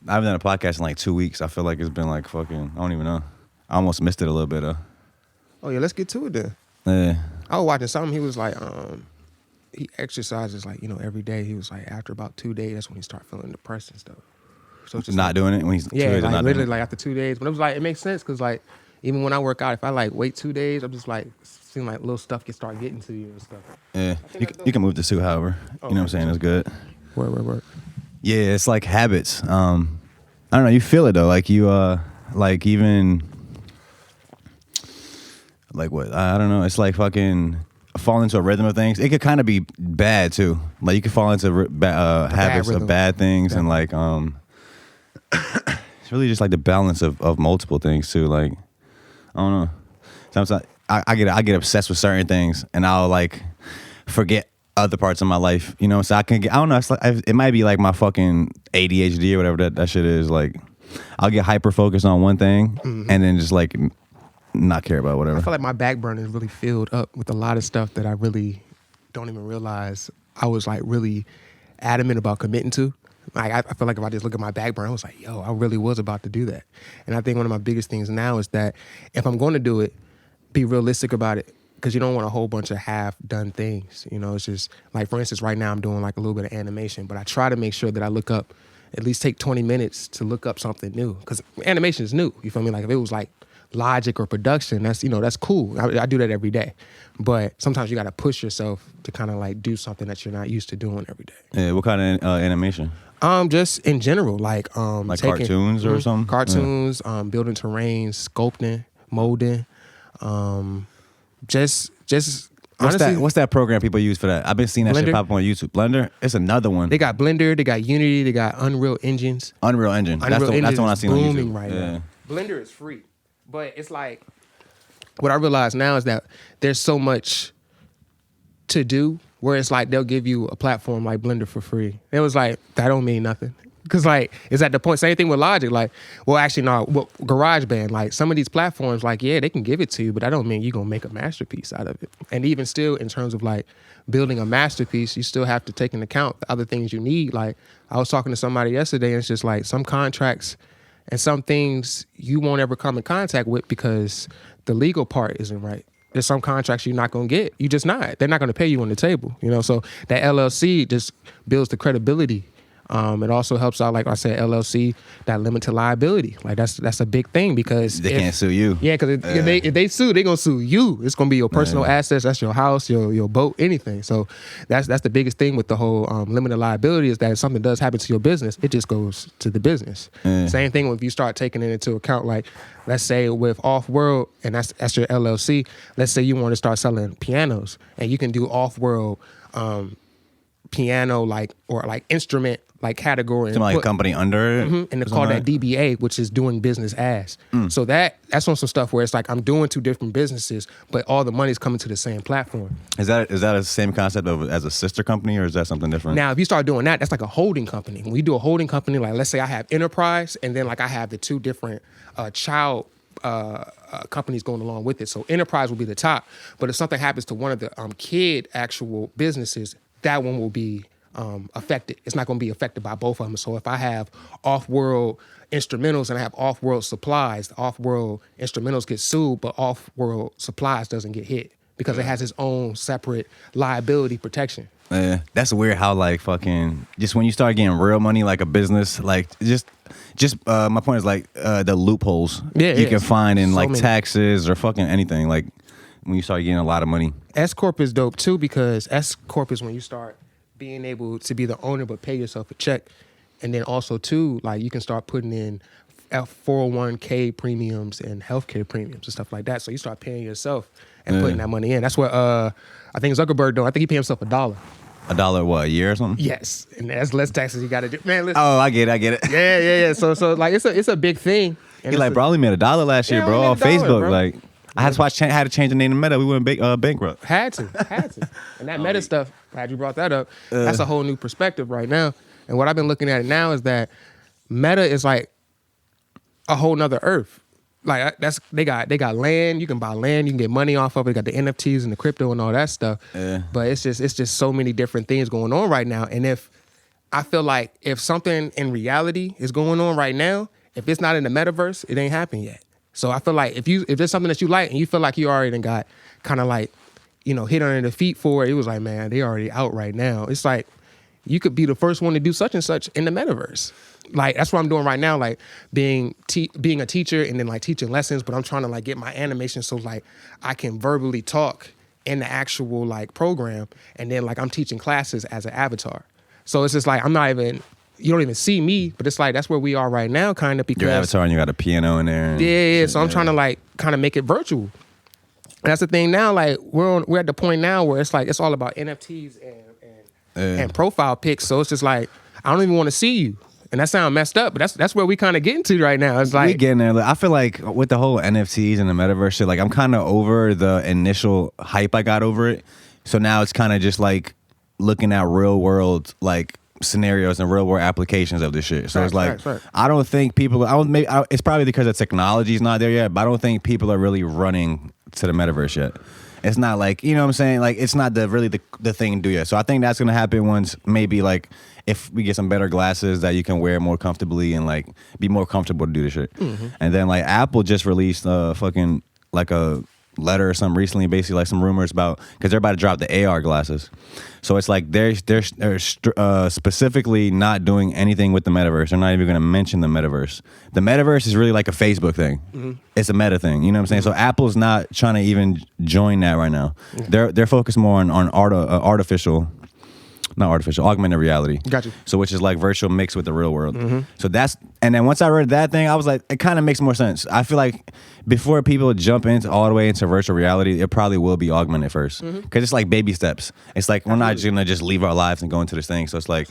I haven't done a podcast in like 2 weeks. I feel like it's been like fucking, I don't even know. I almost missed it a little bit though. Oh yeah, let's get to it then. Yeah. I was watching something. He was like, he exercises like, every day. He was like, after about 2 days, that's when he start feeling depressed and stuff. So it's just Not doing it when he's 2 days like not literally doing it. like after 2 days. But it was like, it makes sense because like even when I work out, if I like wait 2 days, I'm just like seem like little stuff can start getting to you and stuff. Yeah. You can move the suit, however. You know what I'm saying? It's good. Word. Yeah, it's like habits. I don't know. You feel it though. Like you, like even, like what? I don't know. It's like fucking fall into a rhythm of things. It could kind of be bad too. Like you could fall into habits of bad things, and like it's really just like the balance of multiple things too. Like I don't know. Sometimes I get obsessed with certain things, and I'll like forget other parts of my life, so I don't know, it's like, it might be like my fucking ADHD or whatever that shit is. Like I'll get hyper focused on one thing and then just like not care about whatever. I feel like my back burner is really filled up with a lot of stuff that I really don't even realize I was like really adamant about committing to. Like I feel like if I just look at my back burner, I was like, yo, I really was about to do that. And I think one of my biggest things now is that if I'm going to do it, be realistic about it. Because you don't want a whole bunch of half-done things. It's just, like, for instance, right now I'm doing, like, a little bit of animation. But I try to make sure that I look up, at least take 20 minutes to look up something new. Because animation is new, you feel me? Like, if it was, like, logic or production, that's, that's cool. I do that every day. But sometimes you got to push yourself to kind of, like, do something that you're not used to doing every day. Yeah, what kind of animation? Just in general, like cartoons or something? Cartoons, building terrain, sculpting, molding, Just honestly, what's that program people use for that? I've been seeing that Blender? shit pop up on YouTube. Blender? It's another one. They got Blender, they got Unity, they got Unreal Engines. Unreal Engine. That's the one I've seen on YouTube. Right now. Blender is free. But it's like, what I realize now is that there's so much to do where it's like they'll give you a platform like Blender for free. It was like, that don't mean nothing. Because, like, it's at the point, same thing with Logic. Like, well, actually, no, GarageBand, like, some of these platforms, like, yeah, they can give it to you, but that don't mean you're going to make a masterpiece out of it. And even still, in terms of, like, building a masterpiece, you still have to take into account the other things you need. Like, I was talking to somebody yesterday, and it's just, like, some contracts and some things you won't ever come in contact with because the legal part isn't right. There's some contracts you're not going to get. You just not. They're not going to pay you on the table, So that LLC just builds the credibility. It also helps out, like I said, LLC, that limited liability. Like that's a big thing because they can't sue you. Yeah, because if they sue, they're gonna sue you. It's gonna be your personal assets. That's your house, your boat, anything. So that's the biggest thing with the whole limited liability is that if something does happen to your business, it just goes to the business. Same thing if you start taking it into account. Like let's say with Off-World, and that's your LLC. Let's say you want to start selling pianos, and you can do Off-World piano or instrument category. Something like a company under it? And they call that DBA, which is doing business as. So that's on some stuff where it's like I'm doing two different businesses, but all the money's coming to the same platform. Is that the same concept as a sister company, or is that something different? Now, if you start doing that, that's like a holding company. When we do a holding company, like let's say I have Enterprise, and then like I have the two different child companies going along with it. So Enterprise will be the top, but if something happens to one of the kid actual businesses, that one will be affected. It's not going to be affected by both of them. So if I have Off-World instrumentals and I have Off-World supplies, the Off-World instrumentals get sued, but Off-World supplies doesn't get hit because it has its own separate liability protection. Yeah, that's weird how like fucking just when you start getting real money like a business, like just my point is like the loopholes you can find in so like many taxes or fucking anything, like when you start getting a lot of money. S Corp is dope too because S Corp is when you start being able to be the owner but pay yourself a check, and then also too like you can start putting in 401k premiums and healthcare premiums and stuff like that. So you start paying yourself and putting that money in. That's what I think Zuckerberg doing. I think he paid himself $1. $1 what, a year or something? Yes, and that's less taxes you got to do. Man, listen. Oh, I get it. Yeah. So like it's a big thing. And he like, bro, I only made $1 last year, bro, on Facebook. Bro. Like, I had to change the name to Meta. We went bankrupt. Had to. And that Meta stuff, glad you brought that up. That's a whole new perspective right now. And what I've been looking at now is that Meta is like a whole nother earth. Like they got land. You can buy land. You can get money off of it. They got the NFTs and the crypto and all that stuff. But it's just so many different things going on right now. And if I feel like if something in reality is going on right now, if it's not in the metaverse, it ain't happened yet. So I feel like if there's something that you like and you feel like you already done got kind of like, hit under the feet for it, it was like, man, they already out right now. It's like you could be the first one to do such and such in the metaverse. Like that's what I'm doing right now, like being a teacher and then like teaching lessons, but I'm trying to like get my animation so like I can verbally talk in the actual like program, and then like I'm teaching classes as an avatar. So it's just like you don't even see me, but it's like that's where we are right now, kind of, because your avatar and you got a piano in there. Yeah. So I'm trying to like kind of make it virtual. And that's the thing now. Like we're at the point now where it's like it's all about NFTs and profile pics. So it's just like I don't even want to see you. And that sounds messed up, but that's where we kind of getting to right now. It's like we getting there. I feel like with the whole NFTs and the metaverse shit, like I'm kind of over the initial hype I got over it. So now it's kind of just like looking at real world like scenarios and real world applications of this shit. So it's like I don't think people. It's probably because the technology is not there yet, but I don't think people are really running to the metaverse yet. It's not like, you know what I'm saying? Like, it's not the thing to do yet. So I think that's going to happen once maybe, like, if we get some better glasses that you can wear more comfortably and, like, be more comfortable to do this shit. Mm-hmm. And then, like, Apple just released fucking, like, a letter or something recently, basically, like, some rumors about, because they're about to drop the AR glasses. So it's like they're specifically not doing anything with the metaverse. They're not even going to mention the metaverse. The metaverse is really like a Facebook thing. Mm-hmm. It's a meta thing. You know what I'm saying? So Apple's not trying to even join that right now. Mm-hmm. They're focused more on augmented reality. Gotcha. So which is like virtual mixed with the real world. Mm-hmm. So and then once I read that thing, I was like, it kind of makes more sense. I feel like before people jump into all the way into virtual reality, it probably will be augmented first. Because it's like baby steps. It's like we're not going to just leave our lives and go into this thing. So it's like,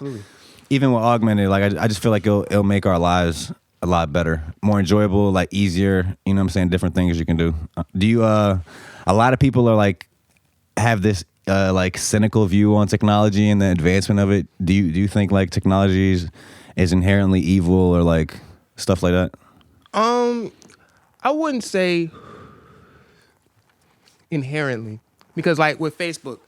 even with augmented, like I just feel like it'll make our lives a lot better, more enjoyable, like easier, you know what I'm saying? Different things you can do. Do you, a lot of people are like, have this like cynical view on technology and the advancement of it. Do you think like technology is inherently evil or like stuff like that? I wouldn't say inherently, because like with Facebook,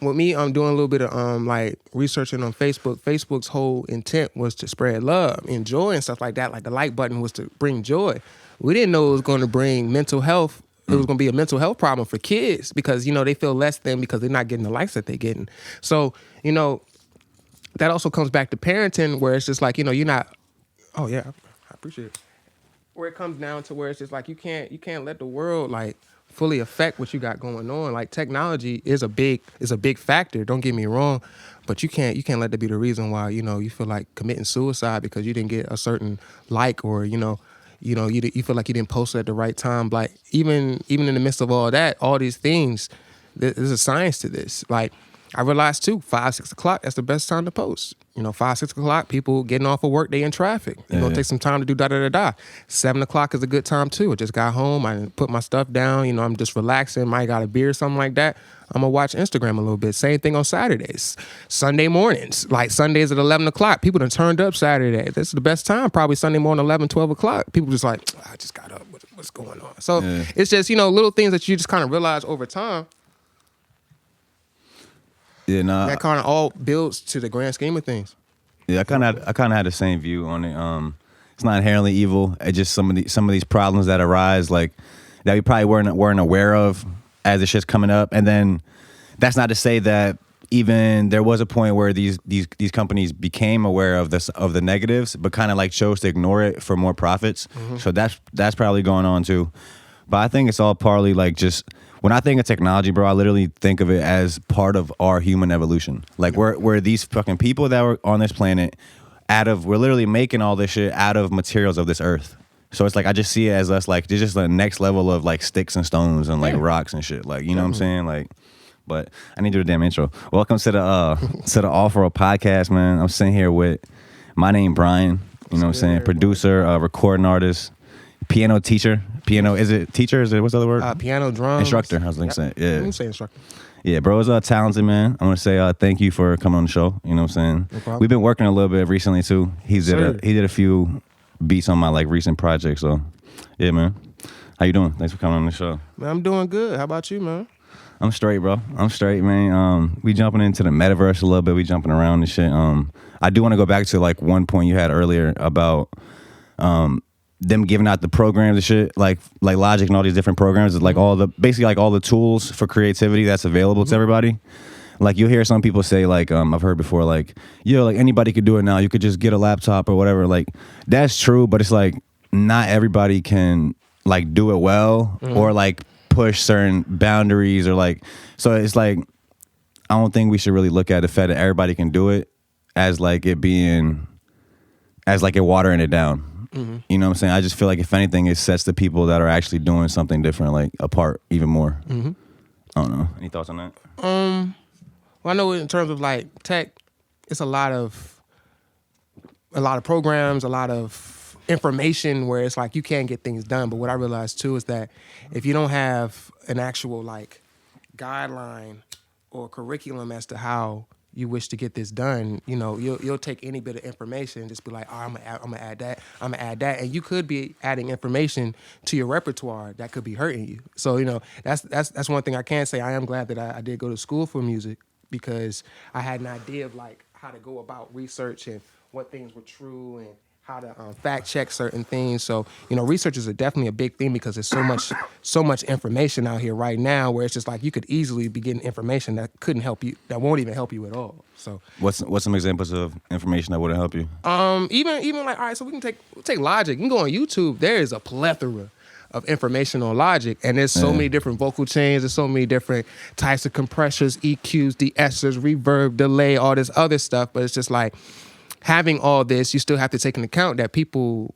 with me, I'm doing a little bit of like researching on Facebook. Facebook's whole intent was to spread love and joy and stuff like that. Like the like button was to bring joy. We didn't know it was going to bring mental health. It was going to be a mental health problem for kids because, they feel less than because they're not getting the likes that they're getting. So, that also comes back to parenting where it's just like, you're not, oh yeah, I appreciate it. Where it comes down to where it's just like, you can't let the world like fully affect what you got going on. Like technology is a big factor. Don't get me wrong, but you can't let that be the reason why, you feel like committing suicide because you didn't get a certain like or, you feel like you didn't post it at the right time. Like even in the midst of all that, all these things, there's a science to this. Like I realized too, 5, 6 o'clock, that's the best time to post. 5, 6 o'clock, people getting off of work, they in traffic. You're going to take some time to do da-da-da-da. 7 o'clock is a good time too. I just got home, I put my stuff down, I'm just relaxing, might got a beer or something like that. I'm going to watch Instagram a little bit. Same thing on Saturdays. Sunday mornings, like Sundays at 11 o'clock. People done turned up Saturday. This is the best time, probably Sunday morning, 11, 12 o'clock. People just like, I just got up. What's going on? So it's just, little things that you just kind of realize over time. Yeah, nah. That kind of all builds to the grand scheme of things. Yeah, I kind of had the same view on it. It's not inherently evil. It's just some of these problems that arise, like that we probably weren't aware of as the shit's coming up. And then that's not to say that even there was a point where these companies became aware of the negatives, but kind of like chose to ignore it for more profits. Mm-hmm. So that's probably going on too. But I think it's all partly like just. When I think of technology, bro, I literally think of it as part of our human evolution. Like we're these fucking people that were on this planet we're literally making all this shit out of materials of this earth. So it's like I just see it as us like there's just the next level of like sticks and stones and like rocks and shit. Like, you know what I'm saying? Like, but I need to do a damn intro. Welcome to the Off-World podcast, man. I'm sitting here with MyNameBryan, you know what I'm saying? Producer, recording artist, piano teacher. Piano, is it teacher? Is it, what's the other word? Piano, drums. Instructor, I was going to say. Yeah. You say instructor. Yeah, bro is talented, man. I want to say thank you for coming on the show. You know what I'm saying? No problem. We've been working a little bit recently, too. He did a few beats on my like recent project. So, yeah, man. How you doing? Thanks for coming on the show. Man, I'm doing good. How about you, man? I'm straight, bro. I'm straight, man. We jumping into the metaverse a little bit. We jumping around and shit. I do want to go back to like one point you had earlier about them giving out the programs and shit, like Logic and all these different programs. It's like basically like all the tools for creativity that's available to everybody. Like you'll hear some people say like I've heard before like like anybody could do it now. You could just get a laptop or whatever. Like that's true, but it's like not everybody can like do it well or like push certain boundaries or like, so it's like I don't think we should really look at the fact that everybody can do it as like it being as like it watering it down. You know what I'm saying? I just feel like if anything it sets the people that are actually doing something different like apart even more. I don't know. Any thoughts on that? Well, I know in terms of like tech, it's a lot of programs, a lot of information where it's like you can't get things done. But what I realized too is that if you don't have an actual like guideline or curriculum as to how you wish to get this done, you'll take any bit of information and just be like, oh, I'm gonna add that, and you could be adding information to your repertoire that could be hurting you. So that's one thing I can say. I am glad that I did go to school for music because I had an idea of like how to go about research and what things were true and how to fact check certain things. So, research is definitely a big thing because there's so much information out here right now where it's just like you could easily be getting information that couldn't help you, that won't even help you at all. So what's some examples of information that wouldn't help you? Even like, all right, so we can take Logic. You can go on YouTube. There is a plethora of information on Logic, and there's so many different vocal chains, there's so many different types of compressors, EQs, de-essers, reverb, delay, all this other stuff, but it's just like having all this, you still have to take into account that people,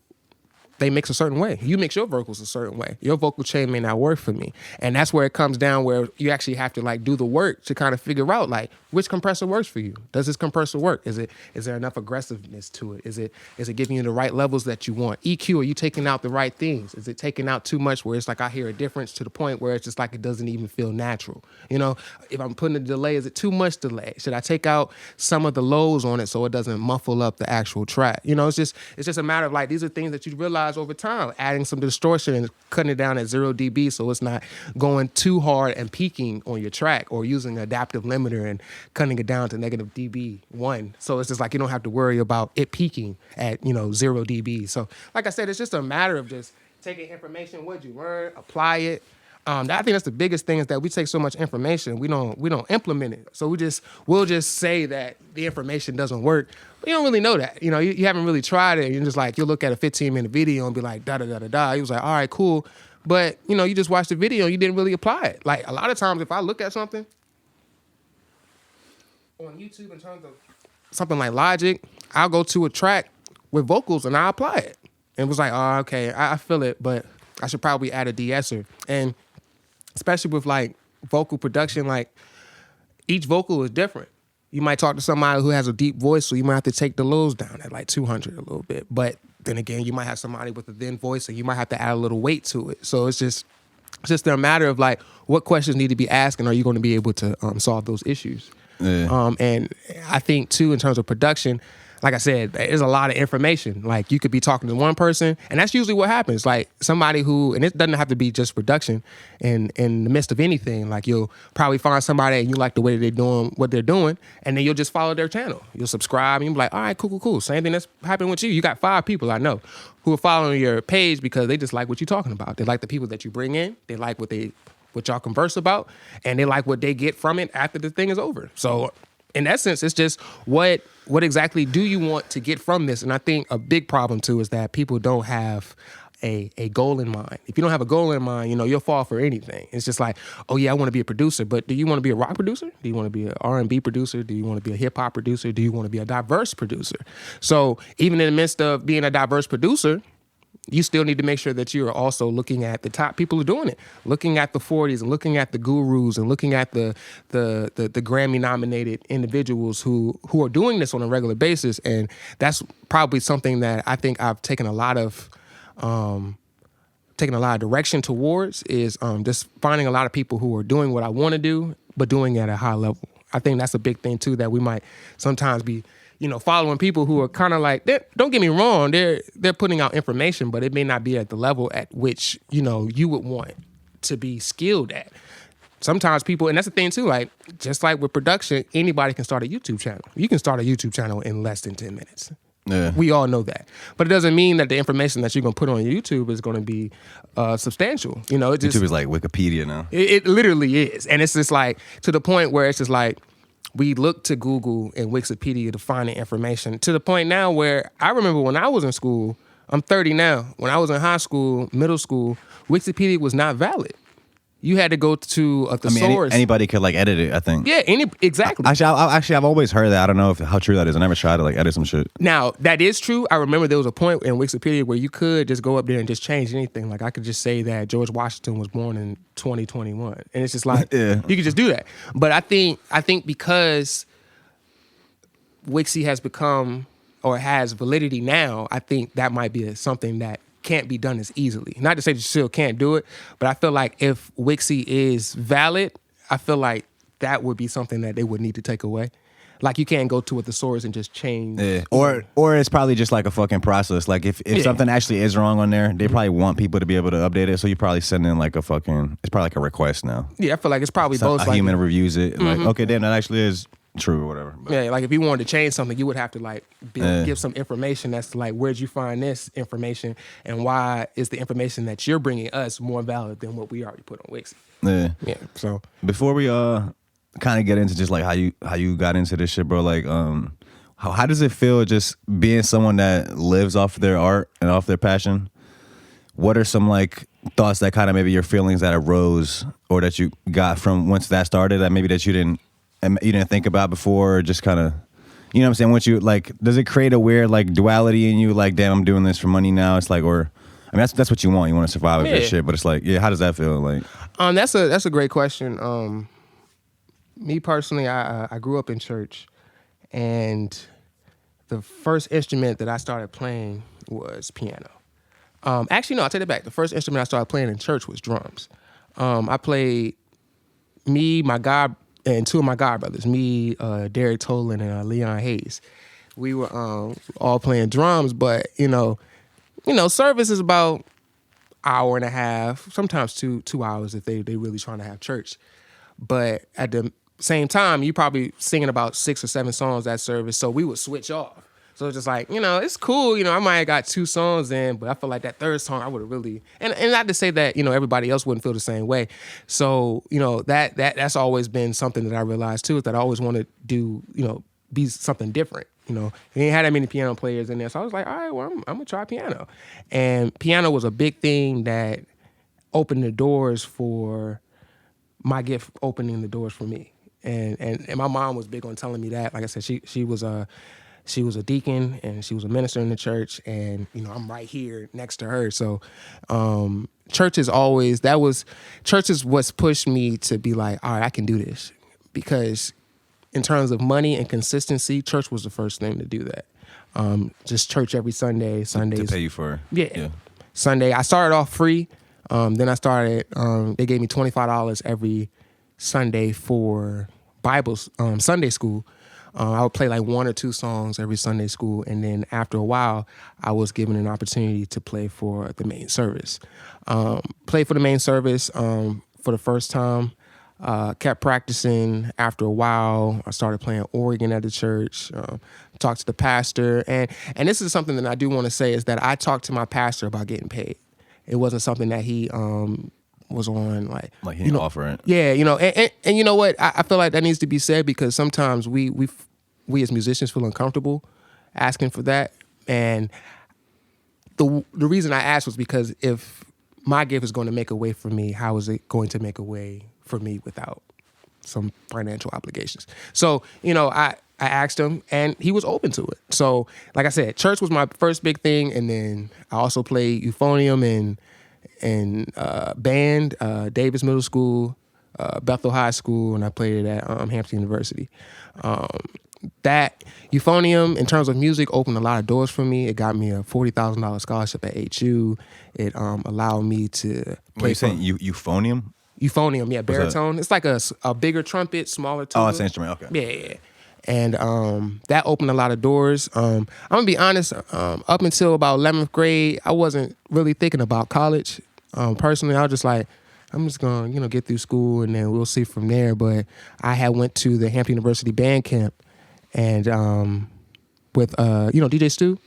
they mix a certain way. You mix your vocals a certain way. Your vocal chain may not work for me. And that's where it comes down where you actually have to like do the work to kind of figure out like which compressor works for you. Does this compressor work? Is there enough aggressiveness to it? Is it giving you the right levels that you want? EQ, are you taking out the right things? Is it taking out too much where it's like I hear a difference to the point where it's just like it doesn't even feel natural? If I'm putting a delay, is it too much delay? Should I take out some of the lows on it so it doesn't muffle up the actual track? It's just a matter of like these are things that you realize over time, adding some distortion and cutting it down at 0 dB so it's not going too hard and peaking on your track, or using an adaptive limiter and cutting it down to negative dB1. So it's just like you don't have to worry about it peaking at 0 dB. So like I said, it's just a matter of just taking information, what you learn, apply it. I think that's the biggest thing is that we take so much information, we don't implement it. So we'll just say that the information doesn't work. But you don't really know that. You haven't really tried it. You're just like, you'll look at a 15-minute video and be like, da-da-da-da-da. He was like, all right, cool. But, you just watched the video and you didn't really apply it. Like a lot of times if I look at something on YouTube in terms of something like Logic, I'll go to a track with vocals and I'll apply it. And it was like, oh, okay, I feel it, but I should probably add a de-esser. And especially with like vocal production, like each vocal is different. You might talk to somebody who has a deep voice, so you might have to take the lows down at like 200 a little bit. But then again, you might have somebody with a thin voice and you might have to add a little weight to it. So it's just a matter of like what questions need to be asked and are you going to be able to solve those issues. Yeah. And I think too, in terms of production, like I said, there's a lot of information. Like you could be talking to one person, and that's usually what happens. Like somebody who, and it doesn't have to be just production, in the midst of anything. Like you'll probably find somebody and you like the way they're doing what they're doing, and then you'll just follow their channel. You'll subscribe, and you'll be like, all right, cool. Same thing that's happening with you. You got 5 people I know who are following your page because they just like what you're talking about. They like the people that you bring in. They like what y'all converse about, and they like what they get from it after the thing is over. So in essence, it's just what exactly do you want to get from this? And I think a big problem too is that people don't have a goal in mind. If you don't have a goal in mind, you'll fall for anything. It's just like, oh yeah, I want to be a producer, but do you want to be a rock producer? Do you want to be an R&B producer? Do you want to be a hip hop producer? Do you want to be a diverse producer? So even in the midst of being a diverse producer, you still need to make sure that you are also looking at the top people who are doing it, looking at the 40s and looking at the gurus and looking at the Grammy-nominated individuals who are doing this on a regular basis. And that's probably something that I think I've taken a lot of direction towards is just finding a lot of people who are doing what I want to do, but doing it at a high level. I think that's a big thing too, that we might sometimes be following people who are kind of like, don't get me wrong, they're putting out information, but it may not be at the level at which, you would want to be skilled at. sometimes people, and that's the thing too, like, just like with production, anybody can start a YouTube channel. You can start a YouTube channel in less than 10 minutes. Yeah. We all know that. But it doesn't mean that the information that you're going to put on YouTube is going to be substantial. You know, it just, YouTube is like Wikipedia now. It literally is. And it's just like, to the point where it's just like, we look to Google and Wikipedia to find the information, to the point now where I remember when I was in school, I'm 30 now, when I was in high school, middle school, Wikipedia was not valid. You had to go to a thesaurus. Anybody could like edit it, I think. Yeah, exactly. I've always heard that. I don't know how true that is. I never tried to like edit some shit. Now, that is true. I remember there was a point in Wikipedia where you could just go up there and just change anything. Like I could just say that George Washington was born in 2021. And it's just like, yeah. You could just do that. But I think because Wixie has become or has validity now, I think that might be something that can't be done as easily. Not to say that you still can't do it, but I feel like if Wixie is valid, I feel like that would be something that they would need to take away. Like you can't go to a thesaurus and just change. Yeah. Or it's probably just like a fucking process. Like if something actually is wrong on there, they probably want people to be able to update it. So you probably send in like it's probably like a request now. Yeah, I feel like it's probably So both. a human reviews it. Like, okay, damn, that actually is true or whatever. But, yeah, like if you wanted to change something, you would have to like give some information that's like, where'd you find this information, and why is the information that you're bringing us more valid than what we already put on Wix? Yeah. So before we kind of get into just like how you got into this shit, bro, like how does it feel just being someone that lives off their art and off their passion? What are some like thoughts that kind of maybe your feelings that arose or that you got from once that started that maybe that you didn't think about before, or just kind of, you know what I'm saying? Once you like, does it create a weird like duality in you? Like, damn, I'm doing this for money now. It's like, or I mean, that's what you want. You want to survive with this shit. But it's like, yeah, how does that feel? Like, that's a great question. Me personally, I grew up in church, and the first instrument that I started playing was piano. Actually, no, I'll take it back. The first instrument I started playing in church was drums. I played, my God, and two of my god brothers, Derek Tolan and Leon Hayes. We were all playing drums, but you know, service is about hour and a half, sometimes two hours if they really trying to have church. But at the same time, you probably singing about 6 or 7 songs that service, so we would switch off. So it's just like, it's cool. I might have got 2 songs in, but I feel like that third song I would have really, and not to say that, everybody else wouldn't feel the same way. So, that's always been something that I realized too, is that I always want to do, be something different. They ain't had that many piano players in there. So I was like, all right, well, I'm going to try piano. And piano was a big thing that opened the doors for my gift, opening the doors for me. And my mom was big on telling me that. Like I said, she was a deacon and she was a minister in the church, and I'm right here next to her. So church is what's pushed me to be like, all right, I can do this. Because in terms of money and consistency, church was the first thing to do that. Just church every Sundays. To pay you for yeah. Sunday. I started off free. Then I started, they gave me $25 every Sunday for Bible Sunday school. I would play like 1 or 2 songs every Sunday school, and then after a while, I was given an opportunity to play for the main service. Played for the main service for the first time. Kept practicing. After a while, I started playing organ at the church. Talked to the pastor, and this is something that I do want to say, is that I talked to my pastor about getting paid. It wasn't something that he was on like he didn't offer it. Yeah, and you know what? I feel like that needs to be said, because sometimes we as musicians feel uncomfortable asking for that. And the reason I asked was because if my gift is going to make a way for me, how is it going to make a way for me without some financial obligations? So, I asked him, and he was open to it. So, like I said, church was my first big thing, and then I also played euphonium and band, Davis Middle School, Bethel High School, and I played it at Hampton University. That euphonium, in terms of music, opened a lot of doors for me. It got me a $40,000 scholarship at HU. It allowed me to play. What are you saying? Euphonium? Euphonium, yeah, baritone. It's like a bigger trumpet, smaller tuba. Oh, it's an instrument. Okay. Yeah. And that opened a lot of doors. I'm gonna be honest. Up until about 11th grade, I wasn't really thinking about college. Personally, I was just like, I'm just gonna, get through school and then we'll see from there. But I had went to the Hampton University band camp and with DJ Stu.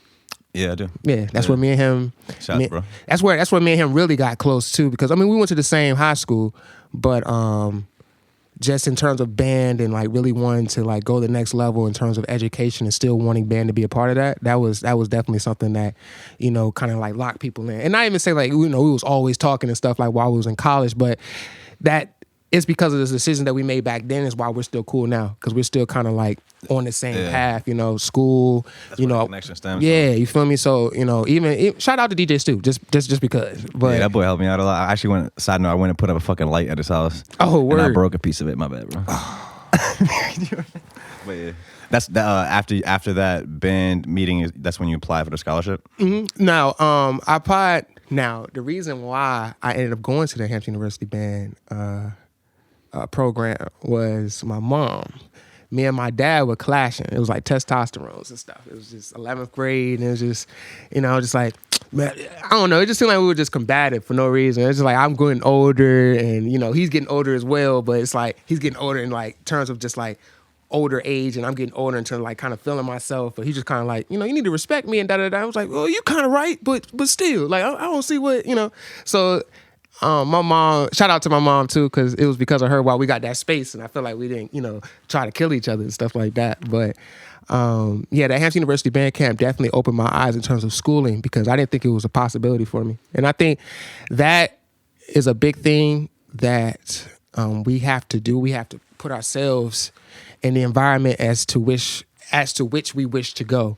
Yeah, I do. Yeah, that's where me and him. Shout out, bro. That's where me and him really got close too, because we went to the same high school, but just in terms of band and like really wanting to like go the next level in terms of education and still wanting band to be a part of that was definitely something that kind of like locked people in. And I even say like we was always talking and stuff like while we was in college, but that it's because of the decision that we made back then is why we're still cool now, because we're still kind of like on the same path, school, That's where the connection stems from. You feel me? So, even shout out to DJ Stu, just because. But yeah, that boy helped me out a lot. I actually went and put up a fucking light at his house. Oh, word. And I broke a piece of it. My bad, bro. But yeah. That's after that band meeting, that's when you apply for the scholarship? Mm-hmm. Now, I applied. Now, the reason why I ended up going to the Hampton University band program was my mom. Me and my dad were clashing. It was like testosterones and stuff. It was just 11th grade, and it was just, just like, man, I don't know. It just seemed like we were just combative for no reason. It's just like I'm getting older, and he's getting older as well. But it's like he's getting older in like terms of just like older age, and I'm getting older in terms of like kind of feeling myself. But he's just kind of like, you need to respect me and da da da. I was like, well, you kind of right, but still, like I don't see what So. My mom, shout out to my mom too, because it was because of her why we got that space, and I feel like we didn't, try to kill each other and stuff like that. But that Hampton University band camp definitely opened my eyes in terms of schooling, because I didn't think it was a possibility for me. And I think that is a big thing that we have to do. We have to put ourselves in the environment as to which we wish to go.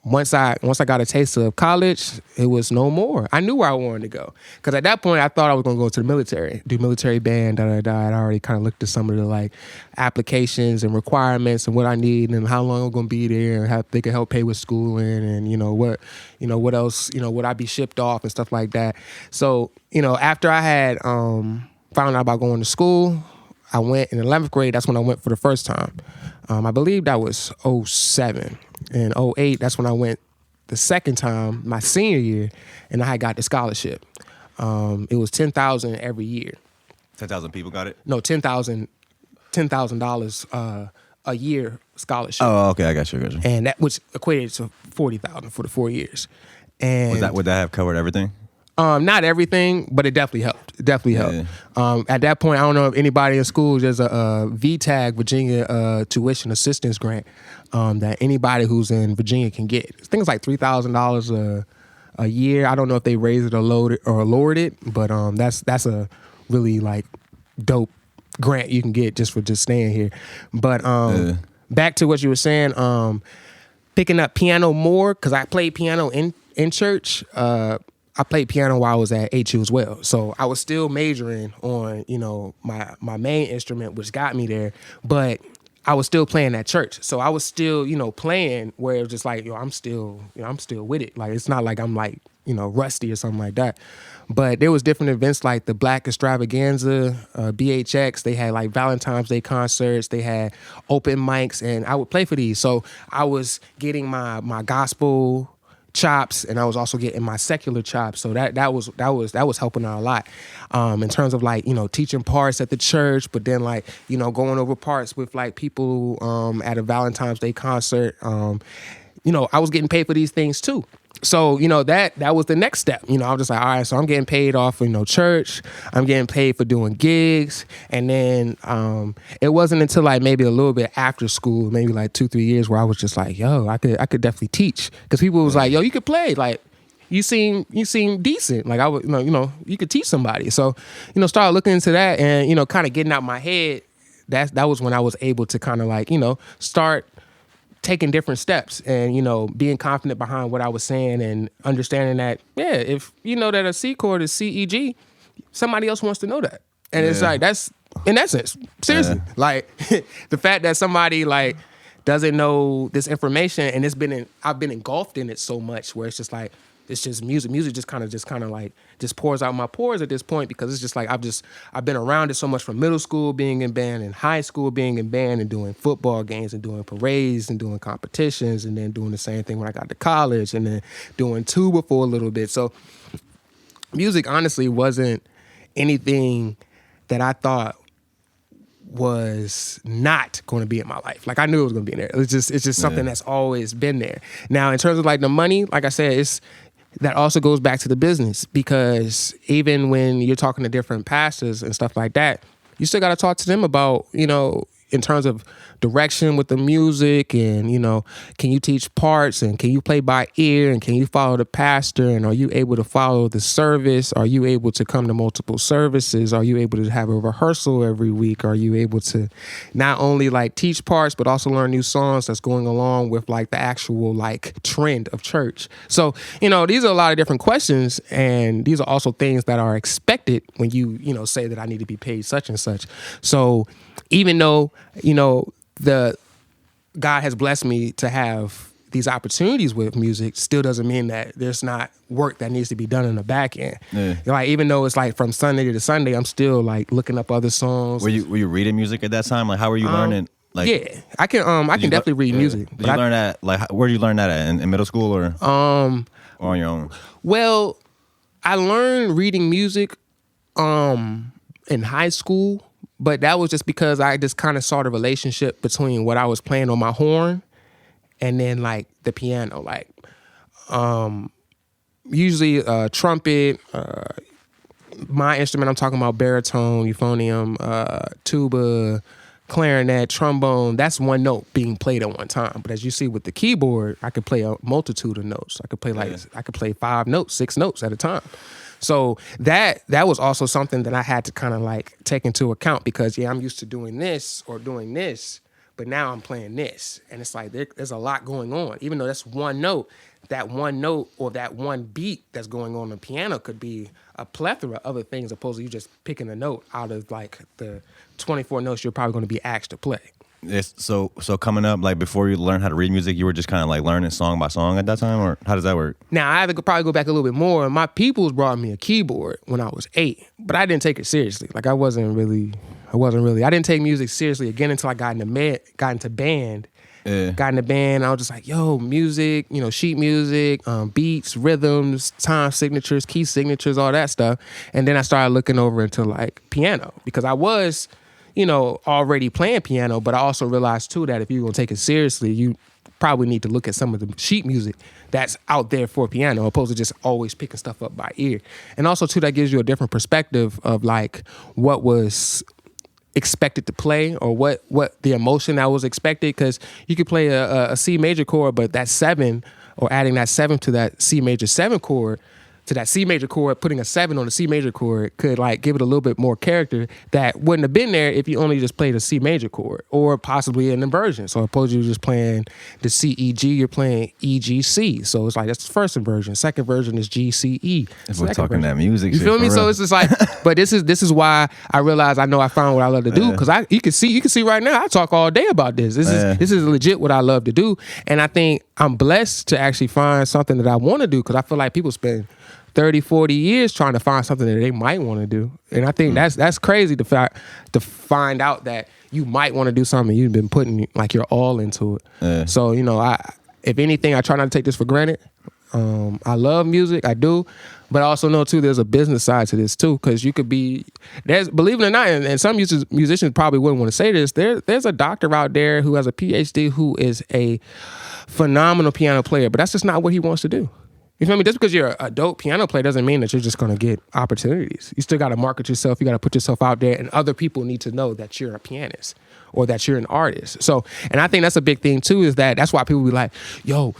Once I got a taste of college, it was no more. I knew where I wanted to go, because at that point I thought I was going to go to the military, do military band. I'd already kind of looked at some of the like applications and requirements and what I need and how long I'm going to be there and how they could help pay with schooling and what else would I be shipped off and stuff like that. So after I had found out about going to school, I went in 11th grade. That's when I went for the first time. I believe that was 2007. In 2008, that's when I went the second time, my senior year, and I had got the scholarship. It was $10,000 every year. 10,000 people got it? No, $10,000 a year scholarship. Oh, okay, I got you. And that was equated to $40,000 for the 4 years. And would that have covered everything? Not everything, but it definitely helped. Yeah. At that point, I don't know if anybody in school, there's a VTAG, Virginia Tuition Assistance Grant, that anybody who's in Virginia can get. I think it's like $3,000 a year. I don't know if they raised it or lowered it, but that's a really like dope grant you can get just for just staying here. But back to what you were saying, picking up piano more, because I played piano in church. I played piano while I was at HU as well. So I was still majoring on, my main instrument, which got me there, but I was still playing at church. So I was still, playing where it was just like, I'm still with it. Like, it's not like I'm like, rusty or something like that. But there was different events like the Black Extravaganza, BHX. They had like Valentine's Day concerts. They had open mics, and I would play for these. So I was getting my gospel chops, and I was also getting my secular chops. So that was helping out a lot in terms of like teaching parts at the church, but then like going over parts with like people at a Valentine's Day concert. I was getting paid for these things too. So that was the next step. I was just like, all right, so I'm getting paid off church. I'm getting paid for doing gigs, and then it wasn't until like maybe a little bit after school, maybe like 2-3 years, where I was just like, yo, I could definitely teach, because people was like, yo, you could play, like you seem decent, like I would you could teach somebody. So started looking into that, and kind of getting out my head. That was when I was able to kind of like start taking different steps and, being confident behind what I was saying and understanding that, if that a C chord is C-E-G, somebody else wants to know that. And it's like, that's, in essence, seriously, like the fact that somebody like doesn't know this information, and I've been engulfed in it so much where it's just like, it's just music just kind of like just pours out my pores at this point, because it's just like I've been around it so much from middle school being in band and high school being in band and doing football games and doing parades and doing competitions, and then doing the same thing when I got to college, and then doing tuba for a little bit. So music honestly wasn't anything that I thought was not going to be in my life. Like I knew it was going to be in there. It's just something that's always been there. Now, in terms of like the money, like I said, that also goes back to the business, because even when you're talking to different pastors and stuff like that, you still got to talk to them about, in terms of direction with the music and, can you teach parts and can you play by ear and can you follow the pastor and are you able to follow the service? Are you able to come to multiple services? Are you able to have a rehearsal every week? Are you able to not only like teach parts, but also learn new songs that's going along with like the actual like trend of church? So, these are a lot of different questions, and these are also things that are expected when you, say that I need to be paid such and such. So even though, the God has blessed me to have these opportunities with music, still doesn't mean that there's not work that needs to be done in the back end. Yeah. Like even though it's like from Sunday to Sunday, I'm still like looking up other songs. Were you reading music at that time? Like how were you learning? Like yeah, I can definitely read music. Did you learn that? Like where did you learn that at? In middle school or on your own? Well, I learned reading music in high school. But that was just because I just kind of saw the relationship between what I was playing on my horn and then like the piano. Like usually trumpet, my instrument, I'm talking about baritone, euphonium, tuba, clarinet, trombone. That's one note being played at one time. But as you see with the keyboard, I could play a multitude of notes. I could play 5 notes, 6 notes at a time. So that was also something that I had to kind of like take into account, because I'm used to doing this or doing this, but now I'm playing this. And it's like there's a lot going on. Even though that's one note or that one beat that's going on the piano could be a plethora of other things, opposed to you just picking a note out of like the 24 notes you're probably going to be asked to play. Yes. So coming up, like before you learned how to read music, you were just kind of like learning song by song at that time, or how does that work? Now I have to probably go back a little bit more. My peoples brought me a keyboard when I was 8, but I didn't take it seriously. Like I wasn't really. I didn't take music seriously again until I got into band. Yeah. Got in the band. I was just like, yo, music, sheet music, beats, rhythms, time signatures, key signatures, all that stuff. And then I started looking over into like piano, because I was, already playing piano, but I also realized too that if you're gonna take it seriously, you probably need to look at some of the sheet music that's out there for piano, opposed to just always picking stuff up by ear. And also too, that gives you a different perspective of like what was expected to play, or what the emotion that was expected, because you could play a C major chord, but that 7, or adding that 7 to that C major 7 chord, to that C major chord, putting a 7 on the C major chord could like give it a little bit more character that wouldn't have been there if you only just played a C major chord, or possibly an inversion. So opposed to you just playing the C, E, G, you're playing E, G, C. So it's like that's the first inversion. Second version is G, C, E. We're talking version. That music. You feel me? So it's just like, but this is why I realized I found what I love to do, because you can see right now I talk all day about this. This is legit what I love to do, and I think I'm blessed to actually find something that I want to do, because I feel like people spend 30, 40 years trying to find something that they might want to do. And I think that's crazy to find out that you might want to do something you've been putting like your all into it. Yeah. So, if anything, I try not to take this for granted. I love music, I do, but I also know too there's a business side to this too, because you could be, believe it or not, and some musicians probably wouldn't want to say this, there's a doctor out there who has a PhD who is a phenomenal piano player, but that's just not what he wants to do. You feel me? Just because you're a dope piano player doesn't mean that you're just going to get opportunities. You still got to market yourself. You got to put yourself out there, and other people need to know that you're a pianist or that you're an artist. So, and I think that's a big thing too, is that's why people be like, yo,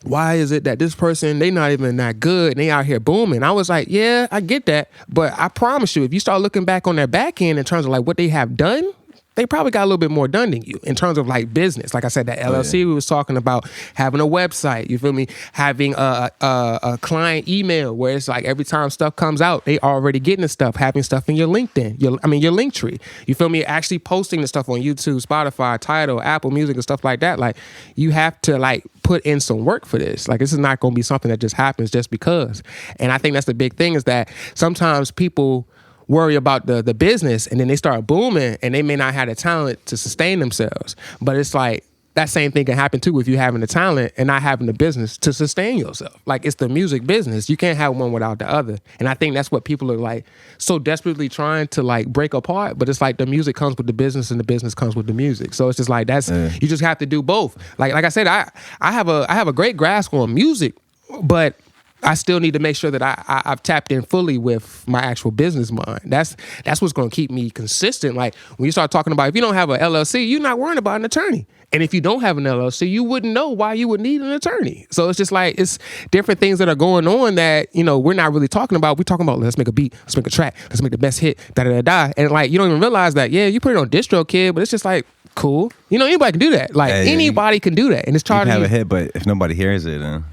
why is it that this person, they not even that good and they out here booming? I was like, yeah, I get that. But I promise you, if you start looking back on their back end in terms of like what they have done, they probably got a little bit more done than you in terms of like business. Like I said, that LLC we was talking about, having a website, you feel me? Having a client email where it's like every time stuff comes out, they already getting the stuff, having stuff in your LinkedIn, your link tree. You feel me? Actually posting the stuff on YouTube, Spotify, Tidal, Apple Music and stuff like that. Like you have to like put in some work for this. Like this is not going to be something that just happens just because. And I think that's the big thing, is that sometimes people worry about the business and then they start booming and they may not have the talent to sustain themselves. But it's like, that same thing can happen too if you having the talent and not having the business to sustain yourself. Like, it's the music business. You can't have one without the other. And I think that's what people are like so desperately trying to like break apart. But it's like the music comes with the business and the business comes with the music. So it's just like you just have to do both. Like I said, I have a great grasp on music, but I still need to make sure that I've tapped in fully with my actual business mind. That's what's going to keep me consistent. Like, when you start talking about, if you don't have an LLC, you're not worrying about an attorney. And if you don't have an LLC, you wouldn't know why you would need an attorney. So it's just like, it's different things that are going on that, we're not really talking about. We're talking about, let's make a beat, let's make a track, let's make the best hit, da-da-da-da. And like, you don't even realize that, yeah, you put it on DistroKid, but it's just like, cool. Anybody can do that. Like, anybody can do that. And it's charging you can have a hit, but if nobody hears it, then...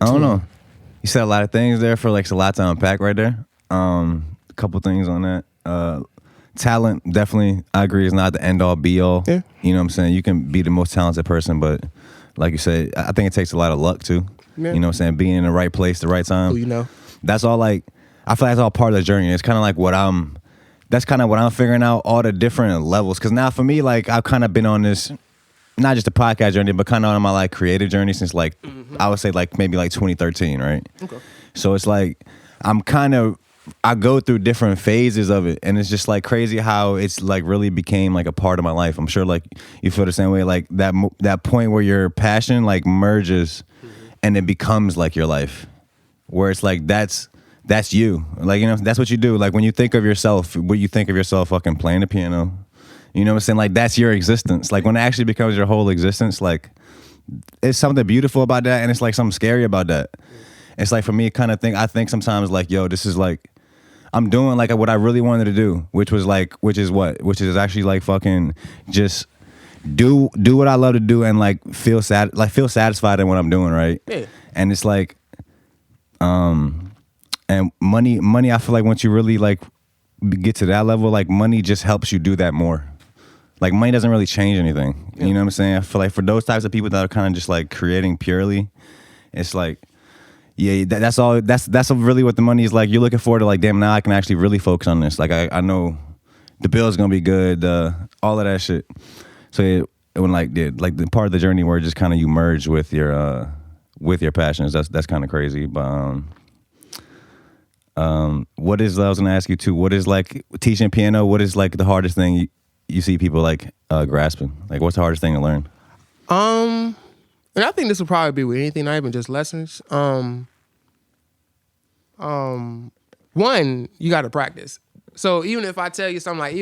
I don't know. You said a lot of things there for like it's a lot to unpack right there. A couple things on that. Talent, definitely, I agree, is not the end all be all. Yeah. You know what I'm saying? You can be the most talented person, but like you said, I think it takes a lot of luck too. Yeah. You know what I'm saying? Being in the right place, the right time. That's all like, I feel like that's all part of the journey. It's kind of like that's kind of what I'm figuring out, all the different levels. Because now for me, like I've kind of been on this, not just a podcast journey, but kind of on my like creative journey since like, I would say like maybe like 2013, right? Okay. So it's like, I go through different phases of it, and it's just like crazy how it's like really became like a part of my life. I'm sure like you feel the same way, like that point where your passion like merges and it becomes like your life, where it's like, that's you. Like, that's what you do. Like when you think of yourself, what you think of yourself fucking playing the piano. You know what I'm saying? Like, that's your existence. Like, when it actually becomes your whole existence, like, it's something beautiful about that, and it's, like, something scary about that. It's, like, for me, I think sometimes, like, yo, this is, like, I'm doing, like, what I really wanted to do, which is actually, like, fucking just do what I love to do and, like, feel satisfied in what I'm doing, right? Yeah. And it's, like, and money, I feel like once you really, like, get to that level, like, money just helps you do that more. Like, money doesn't really change anything. Yeah. You know what I'm saying? I feel like for those types of people that are kind of just like creating purely, it's like, yeah, that's all. That's really what the money is like. You're looking forward to like, damn, now I can actually really focus on this. Like, I know the bill's gonna be good, all of that shit. So it when like the part of the journey where just kind of you merge with your passions. That's kind of crazy. But what is, I was gonna ask you too, what is like teaching piano? What is like the hardest thing you see people like grasping? Like, what's the hardest thing to learn? And I think this would probably be with anything, not even just lessons. One, you got to practice. So even if I tell you something like,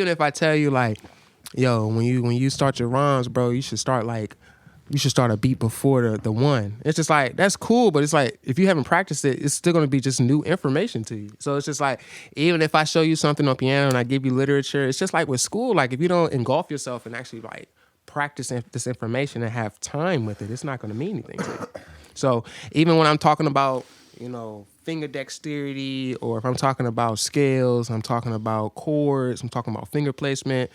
yo, when you start your rhymes, bro, you should start a beat before the one. It's just like, that's cool, but it's like, if you haven't practiced it, it's still going to be just new information to you. So it's just like, even if I show you something on piano and I give you literature, it's just like with school, like if you don't engulf yourself and actually like practice this information and have time with it, it's not going to mean anything to you. So even when I'm talking about, finger dexterity, or if I'm talking about scales, I'm talking about chords, I'm talking about finger placement,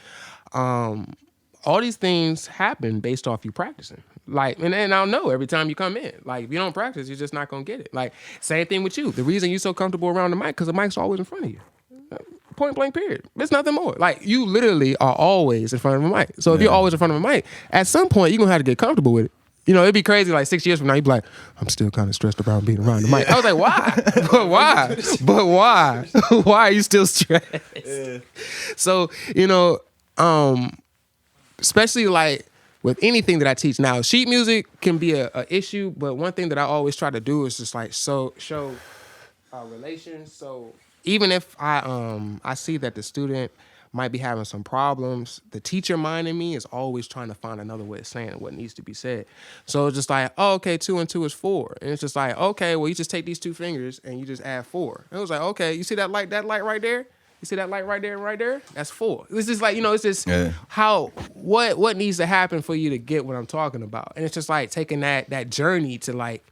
all these things happen based off you practicing. Like, and I'll know every time you come in. Like, if you don't practice, you're just not gonna get it. Like, same thing with you. The reason you're so comfortable around the mic, because the mic's always in front of you. Point blank, period. There's nothing more. Like, you literally are always in front of a mic. So if you're always in front of a mic, at some point you're gonna have to get comfortable with it. It'd be crazy, like 6 years from now, you'd be like, I'm still kind of stressed about being around the mic. I was like, why? But why? But why? Why are you still stressed? Yeah. So, especially like with anything that I teach now, sheet music can be a issue, but one thing that I always try to do is just like show relations. So even if I see that the student might be having some problems, the teacher mind in me is always trying to find another way of saying what needs to be said. So it's just like, oh, okay, 2 and 2 is 4. And it's just like, okay, well, you just take these 2 fingers and you just add 4. And it was like, okay, you see that light right there? You see that light right there and right there? That's 4. It's just like, it's just what needs to happen for you to get what I'm talking about. And it's just like taking that journey to like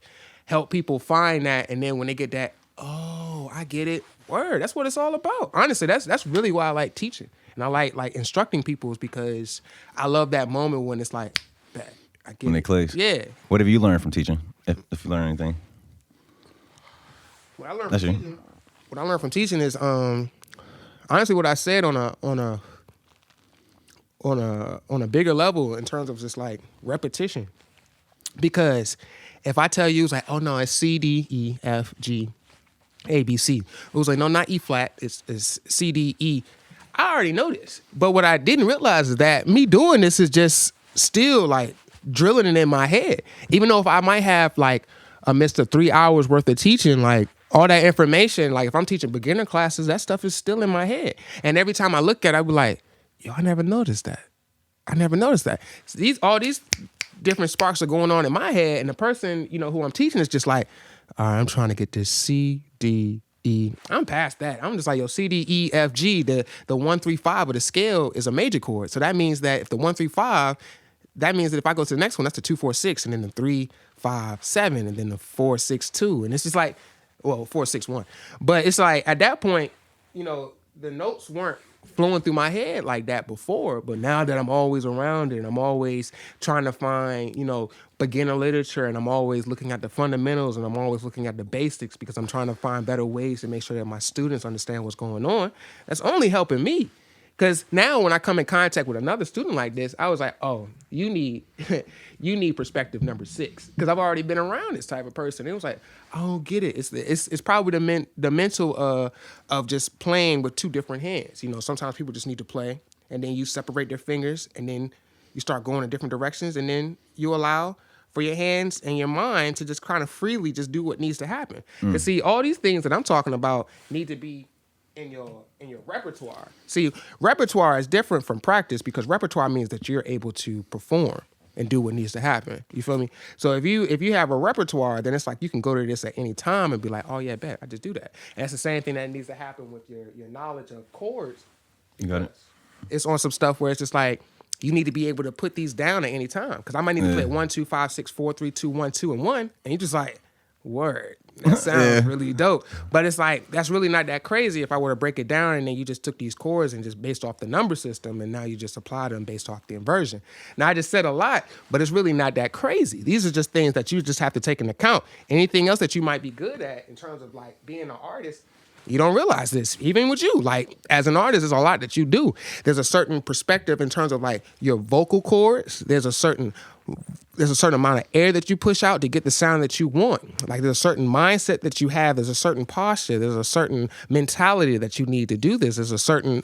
help people find that. And then when they get that, oh, I get it. Word, that's what it's all about. Honestly, that's really why I like teaching. And I like instructing people, is because I love that moment when it's like, I get when it. It clicks. Yeah. What have you learned from teaching, if you learn anything? What I learned from teaching is honestly what I said on on a bigger level in terms of just like repetition. Because if I tell you, it's like, oh no, it's C, D, E, F, G, A, B, C. It was like, no, not E flat, it's C, D, E. I already know this. But what I didn't realize is that me doing this is just still like drilling it in my head. Even though if I might have like a Mr. 3 hours worth of teaching, like all that information, like if I'm teaching beginner classes, that stuff is still in my head. And every time I look at it, I be like, yo, I never noticed that. So all these different sparks are going on in my head, and the person, who I'm teaching is just like, all right, I'm trying to get this C, D, E. I'm past that. I'm just like, yo, C, D, E, F, G, the 1, 3, 5 of the scale is a major chord. So that means that if the 1, 3, 5, that means that if I go to the next one, that's the 2, 4, 6, and then the 3, 5, 7, and then the 4, 6, 2. And it's just like, 4, 6, 1. But it's like at that point, the notes weren't flowing through my head like that before, but now that I'm always around it and I'm always trying to find, beginner literature, and I'm always looking at the fundamentals, and I'm always looking at the basics because I'm trying to find better ways to make sure that my students understand what's going on, that's only helping me. Because now when I come in contact with another student like this, I was like, oh, you need perspective number 6. Because I've already been around this type of person. It was like, I don't get it. It's probably the mental of just playing with 2 different hands. Sometimes people just need to play, and then you separate their fingers, and then you start going in different directions, and then you allow for your hands and your mind to just kind of freely just do what needs to happen. Because see, all these things that I'm talking about need to be in your repertoire. See, repertoire is different from practice, because repertoire means that you're able to perform and do what needs to happen. You feel me? So if you have a repertoire, then it's like you can go to this at any time and be like, oh yeah, bet, I just do that. And that's the same thing that needs to happen with your knowledge of chords. You got it. It's on some stuff where it's just like, you need to be able to put these down at any time. Because I might need to play 1, 2, 5, 6, 4, 3, 2, 1, 2, and 1. And you're just like, word. That sounds really dope. But it's like, that's really not that crazy if I were to break it down and then you just took these chords and just based off the number system, and now you just apply them based off the inversion. Now, I just said a lot, but it's really not that crazy. These are just things that you just have to take into account. Anything else that you might be good at in terms of like being an artist, you don't realize this. Even with you, like as an artist, there's a lot that you do. There's a certain perspective in terms of like your vocal cords. There's a certain amount of air that you push out to get the sound that you want. Like there's a certain mindset that you have. There's a certain posture. There's a certain mentality that you need to do this. There's a certain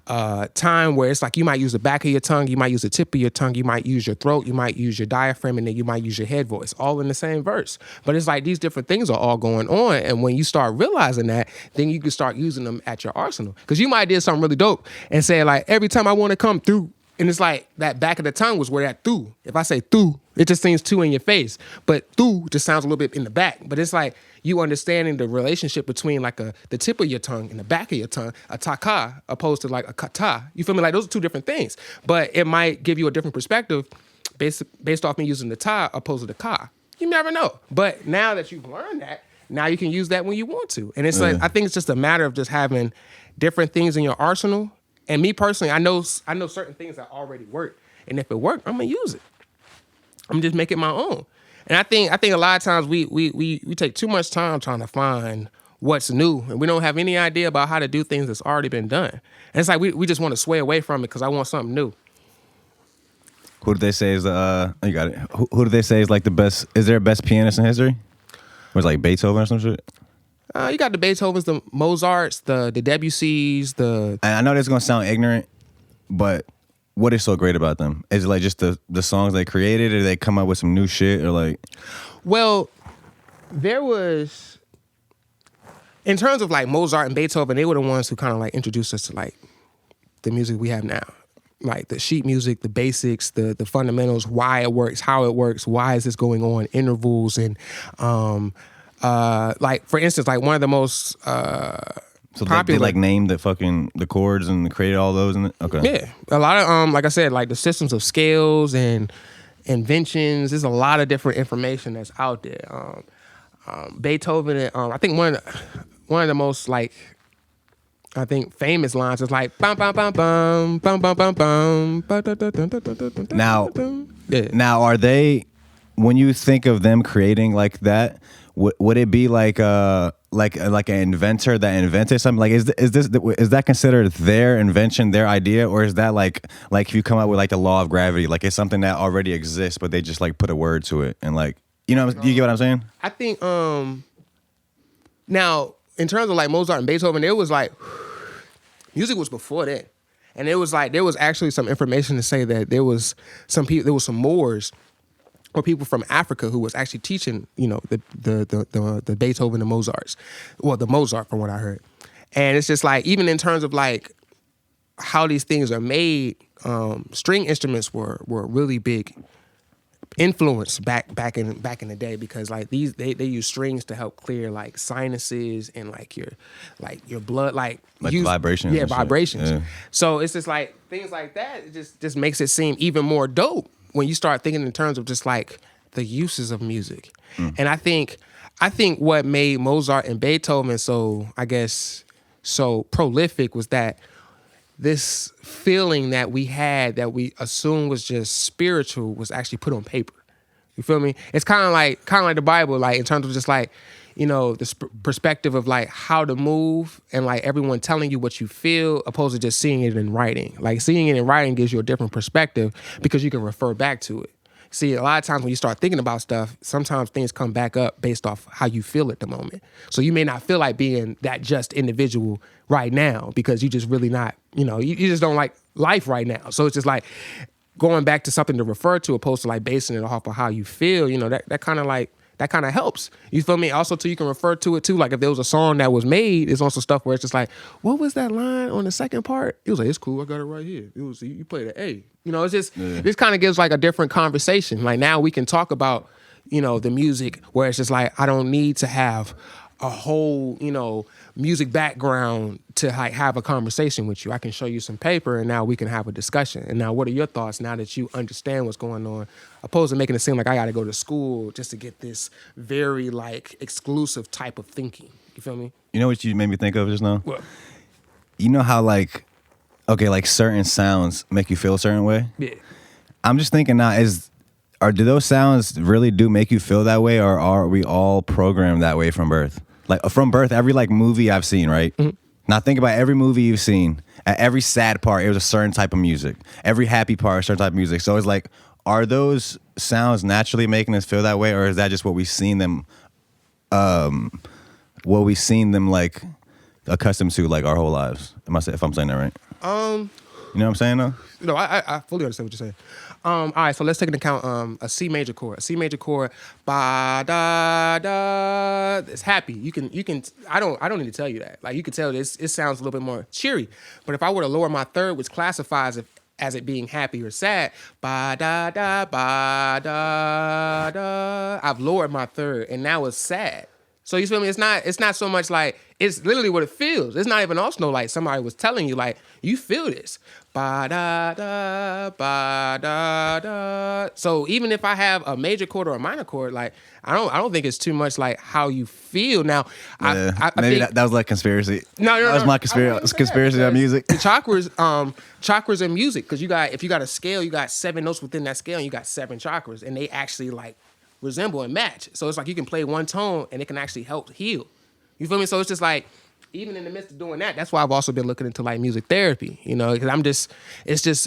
time where it's like you might use the back of your tongue, you might use the tip of your tongue, you might use your throat, you might use your diaphragm, and then you might use your head voice, all in the same verse. But it's like these different things are all going on, and when you start realizing that, then you can start using them at your arsenal. Because you might do something really dope and say like, every time I want to come through, and it's like that back of the tongue was where that through. If I say through, it just seems two in your face. But through just sounds a little bit in the back. But it's like you understanding the relationship between like the tip of your tongue and the back of your tongue, a taka, opposed to like a kata. You feel me? Like those are 2 different things. But it might give you a different perspective based off me using the ta opposed to the ka. You never know. But now that you've learned that, now you can use that when you want to. And it's like, I think it's just a matter of just having different things in your arsenal. And me personally, I know certain things that already work, and if it worked, I'm gonna use it. I'm just make it my own. And I think a lot of times we take too much time trying to find what's new, and we don't have any idea about how to do things that's already been done. And it's like we just want to sway away from it because I want something new. Who do they say is you got it? Who do they say is like the best? Is there a best pianist in history? Was like Beethoven or some shit? You got the Beethovens, the Mozarts, the Debussys, And I know this is gonna sound ignorant, but what is so great about them? Is it like just the songs they created, or did they come up with some new shit, or like? Well, there was, in terms of like Mozart and Beethoven, they were the ones who kind of like introduced us to like the music we have now. Like the sheet music, the basics, the fundamentals, why it works, how it works, why is this going on, intervals, and like for instance, like one of the most so popular, they like named the chords and created all those. Okay, yeah, a lot of like I said, like the systems of scales and inventions. There's a lot of different information that's out there. Beethoven, I think one of the most like, I think famous lines is like bum bum bum bum bum bum bum bum. Now are they, when you think of them creating like that, would it be like an inventor that invented something? Like is that considered their invention, their idea, or is that like if you come up with like the law of gravity, like it's something that already exists, but they just like put a word to it and like do you get what I'm saying? I think now in terms of like Mozart and Beethoven, it was like music was before that, and it was like there was actually some information to say that there was some Moors or people from Africa who was actually teaching, the Beethoven, the Mozarts, well, the Mozart from what I heard. And it's just like, even in terms of like how these things are made, string instruments were really big influence back in the day, because like they use strings to help clear like sinuses and like your blood, like vibrations. Yeah, vibrations. Yeah. So it's just like things like that. It just makes it seem even more dope when you start thinking in terms of just like the uses of music. And I think what made Mozart and Beethoven so prolific was that this feeling that we had that we assumed was just spiritual was actually put on paper. You feel me? It's kind of like the Bible, like in terms of just like, the perspective of like how to move and like everyone telling you what you feel opposed to just seeing it in writing. Like seeing it in writing gives you a different perspective because you can refer back to it. See, a lot of times when you start thinking about stuff, sometimes things come back up based off how you feel at the moment. So you may not feel like being that just individual right now because you just really not, you just don't like life right now. So it's just like going back to something to refer to opposed to like basing it off of how you feel, that kind of helps. You feel me? Also, too, you can refer to it too. Like if there was a song that was made, it's also stuff where it's just like, what was that line on the second part? It was like, it's cool. I got it right here. It was, you played an A. It's just, this kind of gives like a different conversation. Like now we can talk about, the music where it's just like, I don't need to have a whole, music background to like have a conversation with you. I can show you some paper and now we can have a discussion. And now what are your thoughts now that you understand what's going on, opposed to making it seem like I got to go to school just to get this very like exclusive type of thinking. You feel me? You know what you made me think of just now? What? You know how like certain sounds make you feel a certain way? Yeah. I'm just thinking now, do those sounds really do make you feel that way, or are we all programmed that way from birth? Like from birth, every like movie I've seen, right? Mm-hmm. Now think about every movie you've seen. At every sad part, it was a certain type of music. Every happy part, a certain type of music. So it's like, are those sounds naturally making us feel that way, or is that just what we've seen them, like accustomed to like our whole lives? If I'm saying that right? You know what I'm saying though? No, I fully understand what you're saying. All right, so let's take into account a C major chord. A C major chord, ba da da. It's happy. You can. I don't need to tell you that. Like you can tell this. It sounds a little bit more cheery. But if I were to lower my third, which classifies as it being happy or sad, ba da da ba da da. I've lowered my third, and now it's sad. So you feel me? It's not so much like, it's literally what it feels. It's not even also like somebody was telling you like, you feel this. Ba da da ba da da. So even if I have a major chord or a minor chord, like I don't think it's too much like how you feel. Now I maybe think, that was like conspiracy. No, that was my conspiracy on music. The chakras in music, because if you got a scale, you got 7 notes within that scale, and you got 7 chakras, and they actually like resemble and match. So it's like you can play one tone and it can actually help heal. You feel me? So it's just like, even in the midst of doing that, that's why I've also been looking into like music therapy, because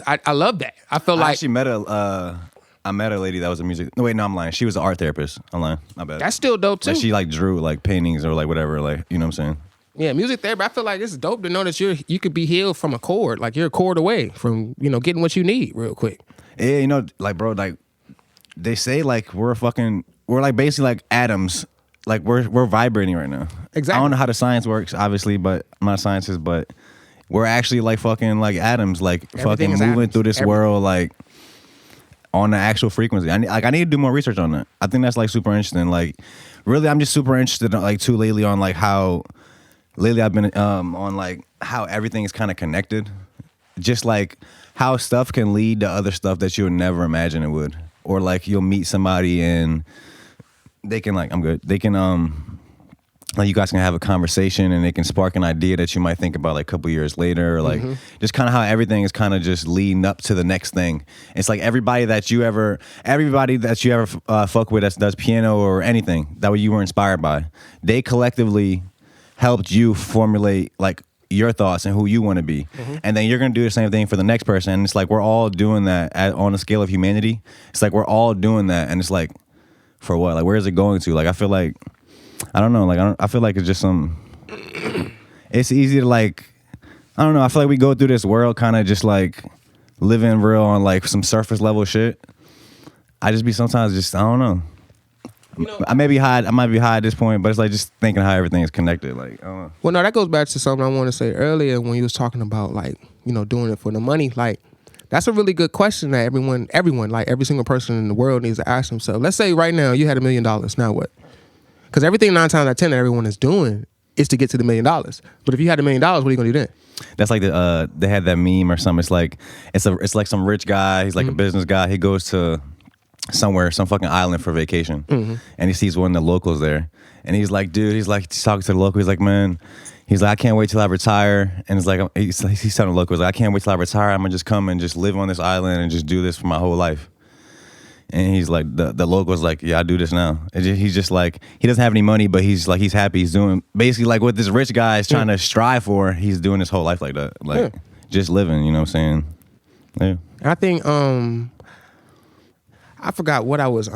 I love that. I feel like. I actually met a lady that was a music. No, wait, no, I'm lying. She was an art therapist. I'm lying. Not bad. That's still dope too. Like she like drew like paintings or like whatever, like, you know what I'm saying? Yeah, music therapy. I feel like it's dope to know that you could be healed from a chord. Like you're a chord away from, getting what you need real quick. Yeah, like bro, like they say like we're like basically like atoms. Like we're vibrating right now. Exactly. I don't know how the science works, obviously, but I'm not a scientist, but we're actually like fucking like atoms, like Everything fucking moving atoms. through this world, like on the actual frequency. I need to do more research on that. I think that's like super interesting. Like really, I'm just super interested in, like too lately on like how lately I've been on like how everything is kind of connected. Just like how stuff can lead to other stuff that you would never imagine it would. Or like you'll meet somebody and they can like, I'm good. They can like you guys can have a conversation and it can spark an idea that you might think about like a couple years later, or like just kind of how everything is kind of just leading up to the next thing. It's like everybody that you ever fuck with that does piano or anything that you were inspired by, they collectively helped you formulate like your thoughts and who you want to be. And then you're going to do the same thing for the next person. And it's like we're all doing that on a scale of humanity. It's like we're all doing that, and it's like, for what? Like, where is it going to? Like, I feel like, I don't know. Like, I feel like it's just it's easy to like, I don't know. I feel like we go through this world kind of just like living real on like some surface level shit. I just be sometimes just, I don't know. You know, I might be high at this point, but it's like just thinking how everything is connected. Like, I don't know. Well, no, that goes back to something I want to say earlier when you was talking about like, you know, doing it for the money. Like, that's a really good question that everyone, like every single person in the world needs to ask themselves. Let's say right now you had $1 million. Now what? Because everything 9 times out of 10 that everyone is doing is to get to the $1 million. But if you had $1 million, what are you gonna do then? That's like they had that meme or something. It's like it's like some rich guy. He's like a business guy. He goes to somewhere, some fucking island for vacation, and he sees one of the locals there, and he's like, dude, he's talking to the local. He's like, man, he's like, I can't wait till I retire. And it's like he's telling the locals, like, I can't wait till I retire. I'm gonna just come and just live on this island and just do this for my whole life. And he's like, the local's like, yeah, I do this now. He's just like, he doesn't have any money, but he's like, he's happy. He's doing basically like what this rich guy is trying to strive for. He's doing his whole life like that, like just living. You know what I'm saying? Yeah. I think I forgot what I was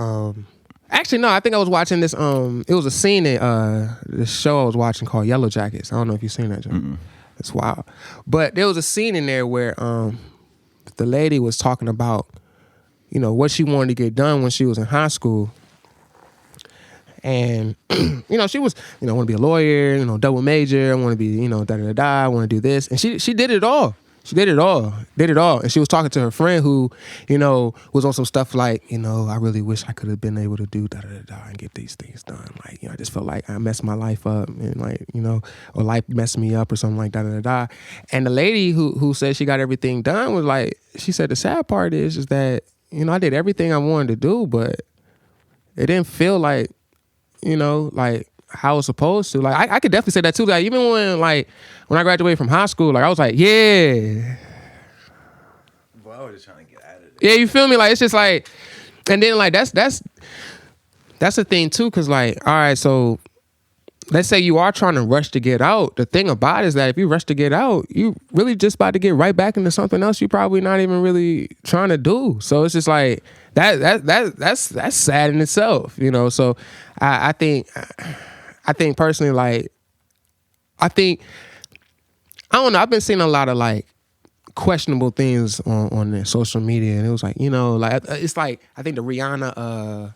actually no, I think I was watching this it was a scene in this show I was watching called Yellow Jackets. I don't know if you've seen that, Joe. It's wild. But there was a scene in there where the lady was talking about, you know, what she wanted to get done when she was in high school. And, you know, she was, you know, I want to be a lawyer, you know, double major, I want to be, you know, da-da-da-da, I want to do this. And she did it all. She did it all. And she was talking to her friend who, you know, was on some stuff like, you know, I really wish I could have been able to do da-da-da-da and get these things done. Like, you know, I just felt like I messed my life up and like, you know, or life messed me up or something like da-da-da-da. And the lady who said she got everything done was like, she said the sad part is that, you know, I did everything I wanted to do, but it didn't feel like, you know, like how I was supposed to. Like, I could definitely say that too. Like, even when I graduated from high school, like, I was like, yeah. Boy, I was just trying to get out of it. Yeah, you feel me? Like, it's just like, and then, like, that's the thing, too, because, like, all right, so let's say you are trying to rush to get out. The thing about it is that if you rush to get out, you really just about to get right back into something else you're probably not even really trying to do. So it's just like that's sad in itself, you know. So I think personally, like, I don't know. I've been seeing a lot of like questionable things on the social media, and it was like, you know, like it's like I think the Rihanna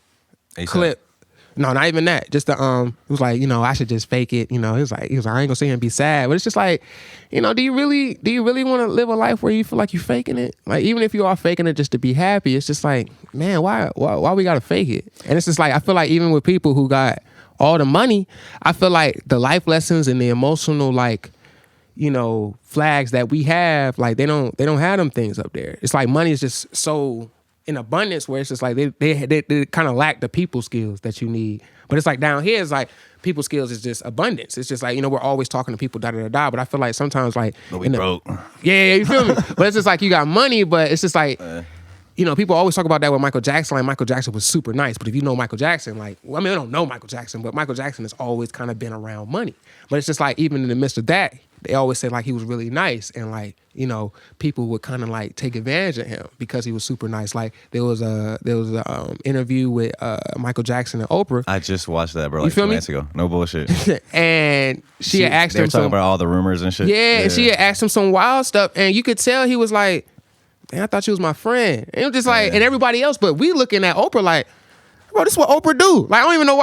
clip. No, not even that. Just the it was like, you know, I should just fake it. You know, he was like, I ain't gonna sit here and be sad. But it's just like, you know, do you really want to live a life where you feel like you're faking it? Like, even if you are faking it just to be happy, it's just like, man, why we gotta fake it? And it's just like, I feel like even with people who got all the money, I feel like the life lessons and the emotional, like, you know, flags that we have, like they don't have them things up there. It's like money is just so in abundance where it's just like they kind of lack the people skills that you need. But it's like down here, it's like people skills is just abundance. It's just like, you know, we're always talking to people, da-da-da-da. But I feel like sometimes like... But we broke. Yeah, you feel me? But it's just like you got money, but it's just like... You know, people always talk about that with Michael Jackson. Like, Michael Jackson was super nice. But if you know Michael Jackson, like... Well, I mean, I don't know Michael Jackson, but Michael Jackson has always kind of been around money. But it's just like, even in the midst of that, they always say like he was really nice. And like, you know, people would kind of like take advantage of him because he was super nice. Like, there was a interview with Michael Jackson and Oprah. I just watched that, bro, like 2 minutes ago. No bullshit. And she had asked him... They were talking about all the rumors and shit. Yeah, and she had asked him some wild stuff. And you could tell he was like... Man, I thought she was my friend. And it was just like, and everybody else, but we looking at Oprah like, bro, this is what Oprah do. Like, I don't even know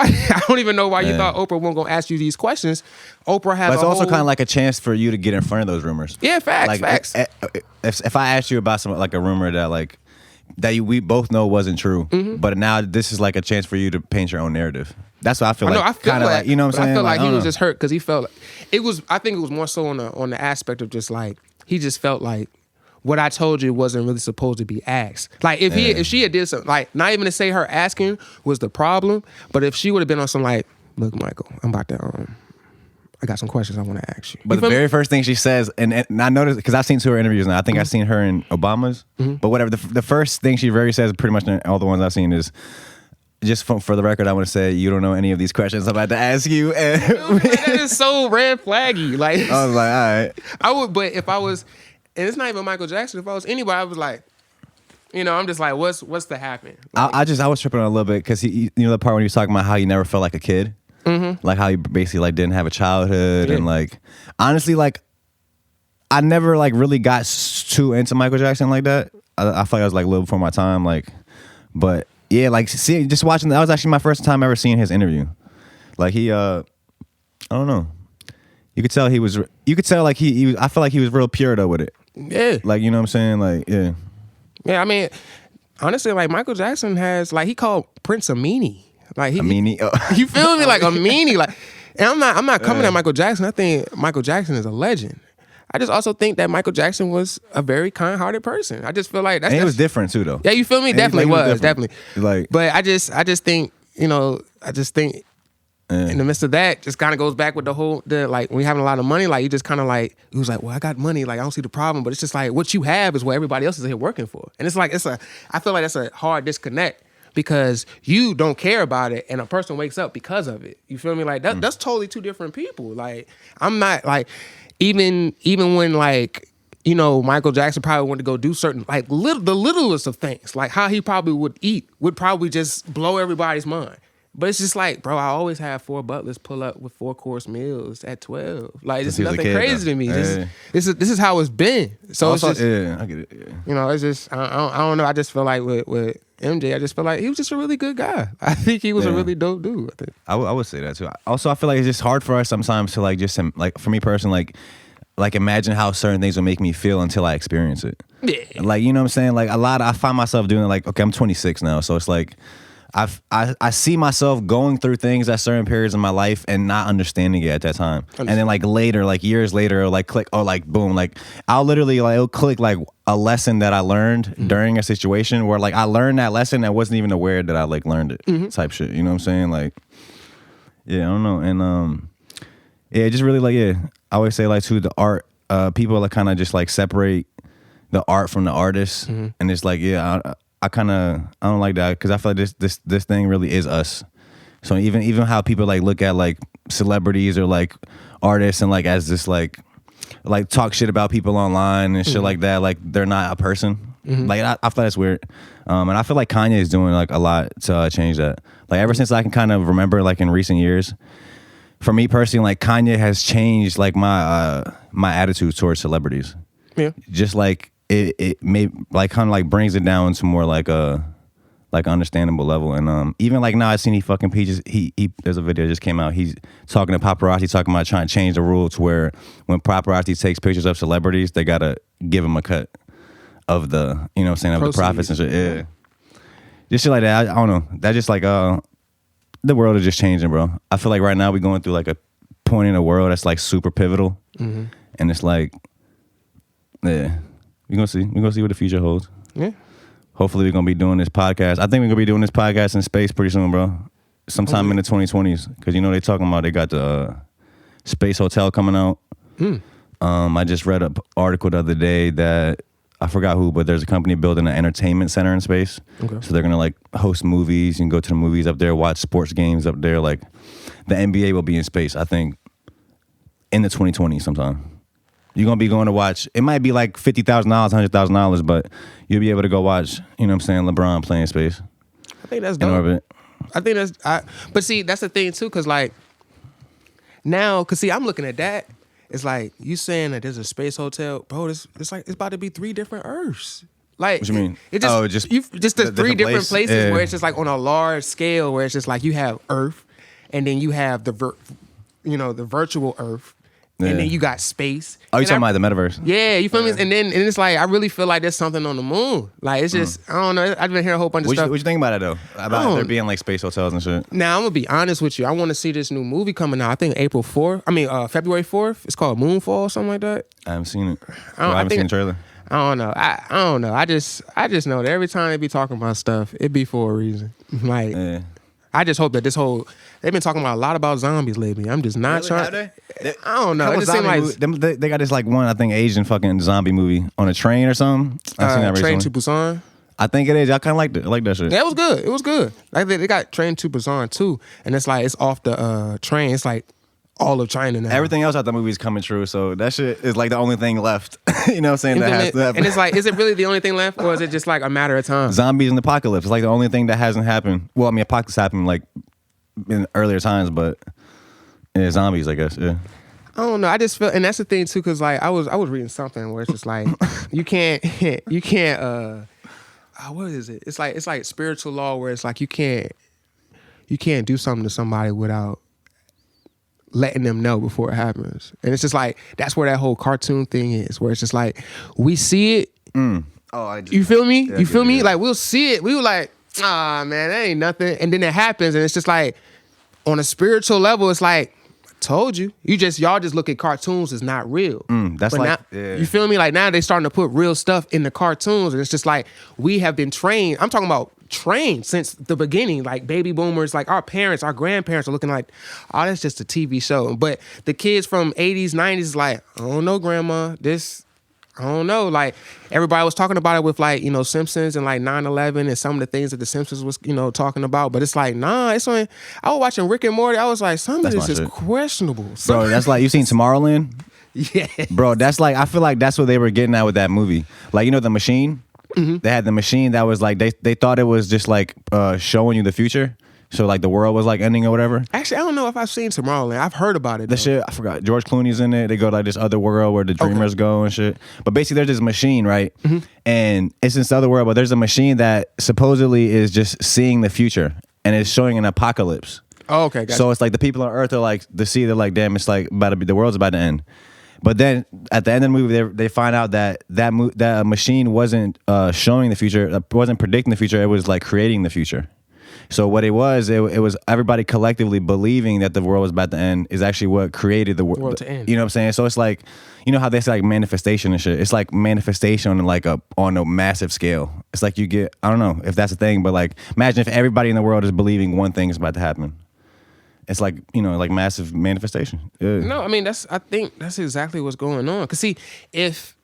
why you thought Oprah wasn't gonna ask you these questions. Oprah has. But it's also kind of like a chance for you to get in front of those rumors. Yeah, facts, like, facts. If I asked you about some like a rumor that we both know wasn't true, but now this is like a chance for you to paint your own narrative. That's what I feel like. I feel like, you know what I'm saying? I feel like he was just hurt because he felt like it was. I think it was more so on the aspect of just like he just felt like. What I told you wasn't really supposed to be asked. Like if she had did something, like not even to say her asking was the problem, but if she would have been on some like, look, Michael, I'm about to I got some questions I want to ask you. But the very first thing she says, and I noticed, because I've seen two of her interviews now. I think I've seen her in Obama's. But whatever, the first thing she very says, pretty much in all the ones I've seen, is, just for the record, I want to say, you don't know any of these questions I'm about to ask you. And that is so red flaggy. Like, I was like, all right. I would, but if I was, and it's not even Michael Jackson, if I was anybody, I was like, you know, I'm just like, what's to happen? Like, I was tripping on a little bit, because you know the part when he was talking about how he never felt like a kid? Like how he basically like didn't have a childhood, and like, honestly, like, I never like really got too into Michael Jackson like that. I feel like I was like a little before my time, like, but yeah, like, just watching, that was actually my first time ever seeing his interview. Like, he, I don't know. You could tell like he was, I feel like he was real pure though with it. Yeah. Like, you know what I'm saying? Like, yeah. Yeah, I mean, honestly, like, Michael Jackson has, like, he called Prince a meanie. Like, A meanie? Oh. You feel me? Like, a meanie. Like, and I'm not coming at Michael Jackson. I think Michael Jackson is a legend. I just also think that Michael Jackson was a very kind-hearted person. I just feel like And he was different too, though. Yeah, you feel me? Definitely was definitely. Like, but I just think, you know, in the midst of that, just kind of goes back with the like, when you're having a lot of money, like, you just kind of like, he was like, well, I got money, like, I don't see the problem, but it's just like, what you have is what everybody else is here working for. And it's like, I feel like that's a hard disconnect, because you don't care about it and a person wakes up because of it. You feel me? Like, that's totally two different people. Like, I'm not, like, even when, like, you know, Michael Jackson probably wanted to go do certain, like, the littlest of things, like how he probably would eat would probably just blow everybody's mind. But it's just like, bro, I always have 4 butlers pull up with 4-course meals at 12. Like, it's nothing crazy to me. This is how it's been. So also, it's just, yeah, I get it. Yeah. you know, it's just, I don't know. I just feel like with MJ, I just feel like he was just a really good guy. I think he was a really dope dude. I think. I would say that too. Also, I feel like it's just hard for us sometimes to, like, just, like, for me personally, like imagine how certain things will make me feel until I experience it. Yeah. Like, you know what I'm saying? Like, I find myself doing it, like, okay, I'm 26 now, so it's like, I see myself going through things at certain periods in my life and not understanding it at that time. And then, like, later, like years later, it'll, like, click, or like boom, like I'll literally, like, it'll click like a lesson that I learned during a situation where, like, I learned that lesson and wasn't even aware that I, like, learned it, type shit. You know what I'm saying? Like, yeah, I don't know. And yeah, just really, like, yeah, I always say, like, too, the art, people like kind of just like separate the art from the artist, and it's like, yeah, I don't like that, because I feel like this thing really is us. So even how people like look at like celebrities or like artists and like as this like talk shit about people online and shit like that, like they're not a person. Like I feel that's weird, and I feel like Kanye is doing like a lot to change that. Like ever since I can kind of remember, like in recent years, for me personally, like Kanye has changed like my attitude towards celebrities. Yeah, just like. It may like kind of like brings it down to more like a understandable level, and even like now I seen he fucking he there's a video that just came out. He's talking to paparazzi, talking about trying to change the rule to where when paparazzi takes pictures of celebrities, they gotta give them a cut of the, you know what I'm saying, of the profits and shit. Yeah, just shit like that. I don't know. That just like the world is just changing, bro. I feel like right now we're going through like a point in the world that's like super pivotal, and it's like, yeah. We're gonna see what the future holds. Yeah. Hopefully we're gonna be doing this podcast. I think we're gonna be doing this podcast in space pretty soon, bro. Sometime in the 2020s. Because you know they talking about they got the space hotel coming out. I just read an article the other day that I forgot who, but there's a company building an entertainment center in space. Okay. So they're gonna like host movies. You can go to the movies up there, watch sports games up there. Like the NBA will be in space, I think, in the 2020s sometime. You're going to be going to watch, it might be like $50,000, $100,000, but you'll be able to go watch, you know what I'm saying, LeBron playing space. I think that's dope. In orbit. I think but see, that's the thing too, because like, now, because see, I'm looking at that, it's like, you saying that there's a space hotel, bro, it's like, it's about to be 3 different Earths. Like, what you mean? It just, just the 3 different places where it's just like on a large scale, where it's just like you have Earth, and then you have the virtual Earth. And then you got space. Oh, you talking about the metaverse? Yeah, you feel me? And it's like, I really feel like there's something on the moon. Like, it's just, I don't know. I've been hearing a whole bunch of stuff. What you think about it, though? About there being like space hotels and shit? Now, I'm going to be honest with you. I want to see this new movie coming out. I think February 4th. It's called Moonfall or something like that. I haven't seen it. I haven't seen the trailer. I don't know. I don't know. I just know that every time they be talking about stuff, it be for a reason. Like, I just hope that they've been talking a lot about zombies lately. I'm just not trying. I don't know. It just seems like they got this like one, I think, Asian fucking zombie movie on a train or something. I've seen that recently. Train to Busan. I think it is. I kind of liked it. I like that shit. Yeah, it was good. It was good. Like they got Train to Busan too, and it's like it's off the train. It's like all of China now. Everything else out the movie is coming true, so that shit is like the only thing left. You know what I'm saying? That has to happen. And it's like, is it really the only thing left, or is it just like a matter of time? Zombies and apocalypse. It's like the only thing that hasn't happened. Well, I mean, apocalypse happened like in earlier times, but yeah, zombies, I guess. Yeah. I don't know. I just feel, and that's the thing too, because like I was reading something where it's just like you can't. What is it? It's like spiritual law where it's like you can't do something to somebody without letting them know before it happens. And it's just like that's where that whole cartoon thing is, where it's just like we see it. You feel me? Yeah, you feel me? Like we'll see it. We were like, man, that ain't nothing. And then it happens, and it's just like on a spiritual level, it's like, told you. Y'all just look at cartoons as not real. That's but like, now, you feel me? Like now they starting to put real stuff in the cartoons, and it's just like we have been trained. I'm talking about trained since the beginning. Like baby boomers, like our parents, our grandparents are looking like, oh, that's just a TV show. But the kids from 80s, 90s is like, I don't know, grandma. I don't know. Like everybody was talking about it with like, Simpsons and like 9/11 and some of the things that the Simpsons was, talking about. But it's like, nah, it's only, I was watching Rick and Morty. I was like, some of this is questionable. Bro, that's like, you seen Tomorrowland? Yeah. Bro, that's like, I feel like that's what they were getting at with that movie. Like, The Machine? Mm-hmm. They had the machine that was like, they thought it was just like showing you the future. So like the world was like ending or whatever. Actually, I don't know if I've seen Tomorrowland. I've heard about it. The shit, I forgot. George Clooney's in it. They go to like this other world where the dreamers go and shit. But basically there's this machine, right? Mm-hmm. And it's this other world, but there's a machine that supposedly is just seeing the future and it's showing an apocalypse. Oh, okay. Gotcha. So it's like the people on Earth are like, they're like, damn, it's like about to be, the world's about to end. But then at the end of the movie, they find out that machine wasn't showing the future, wasn't predicting the future. It was like creating the future. So what it was everybody collectively believing that the world was about to end is actually what created the world to end. You know what I'm saying? So it's like, you know how they say like manifestation and shit. It's like manifestation on a massive scale. It's like you get, I don't know if that's a thing, but like imagine if everybody in the world is believing one thing is about to happen. It's like, like massive manifestation. Yeah. No, I mean I think that's exactly what's going on. Cause see, if